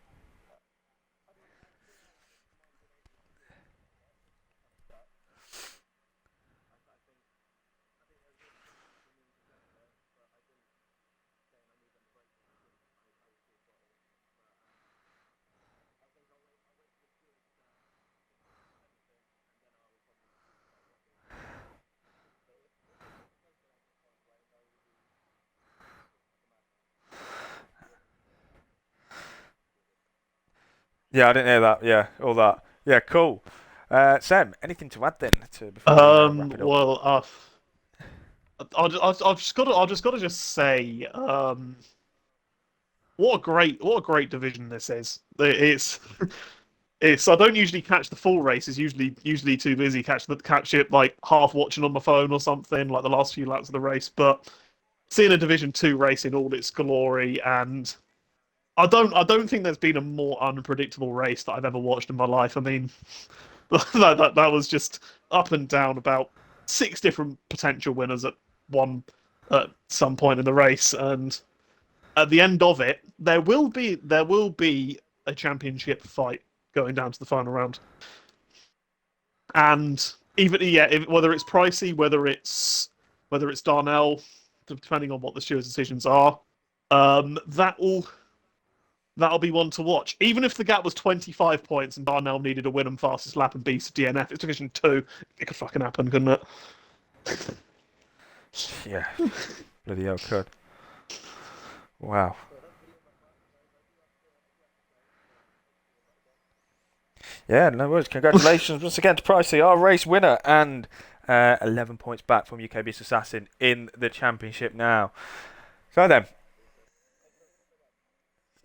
Yeah, I didn't hear that. Yeah, all that. Yeah, cool. Sam, anything to add then before we wrap it up? Well, I've just got to just say, what a great division this is. It's I don't usually catch the full races. Usually too busy catch it like half watching on my phone or something, like the last few laps of the race. But seeing a Division Two race in all its glory, and I don't think there's been a more unpredictable race that I've ever watched in my life. I mean, that was just up and down, about six different potential winners at some point in the race, and at the end of it, there will be a championship fight going down to the final round, and even whether it's Pricey, whether it's Darnell, depending on what the stewards' decisions are, that'll be one to watch. Even if the gap was 25 points and Darnell needed to win and fastest lap and beat DNF, it's Division 2. It could fucking happen, couldn't it? Yeah, bloody hell, could. Wow. Yeah, no worries. Congratulations once again to Pricey, our race winner, and 11 points back from UK Beast Assassin in the championship now. So then,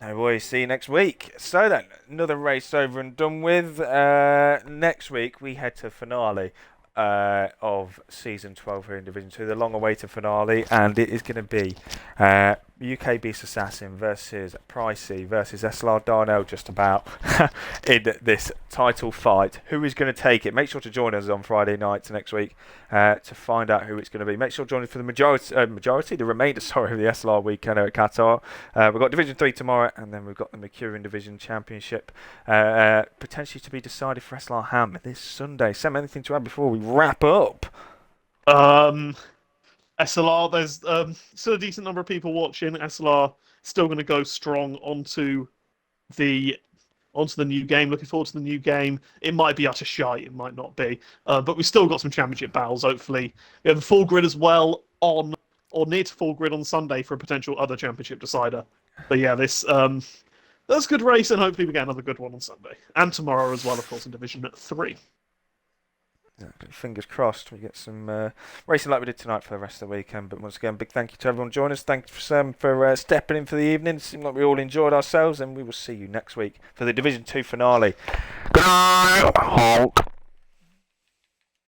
no worries. See you next week. So then, another race over and done with. Next week we head to finale. of season 12 here in Division 2, the long-awaited finale, and it is going to be UK Beast Assassin versus Pricey versus SLR Darnell, just about in this title fight. Who is going to take it? Make sure to join us on Friday nights next week to find out who it's going to be. Make sure to join us for the the remainder, of the SLR weekend at Qatar. We've got Division 3 tomorrow, and then we've got the Mercurian Division Championship potentially to be decided for SLR Ham this Sunday. Sam, anything to add before we wrap up? SLR, there's still a decent number of people watching. SLR still going to go strong onto the new game. Looking forward to the new game. It might be utter shite, it might not be, but we've still got some championship battles. Hopefully, we have a full grid as well on or near to full grid on Sunday for a potential other championship decider. But yeah, that's a good race, and hopefully we get another good one on Sunday and tomorrow as well, of course, in Division 3. Exactly. Fingers crossed we get some racing like we did tonight for the rest of the weekend. But once again, big thank you to everyone joining us. Thanks Sam for stepping in for the evening. It seemed like we all enjoyed ourselves, and we will see you next week for the Division 2 finale. Good night, Hulk.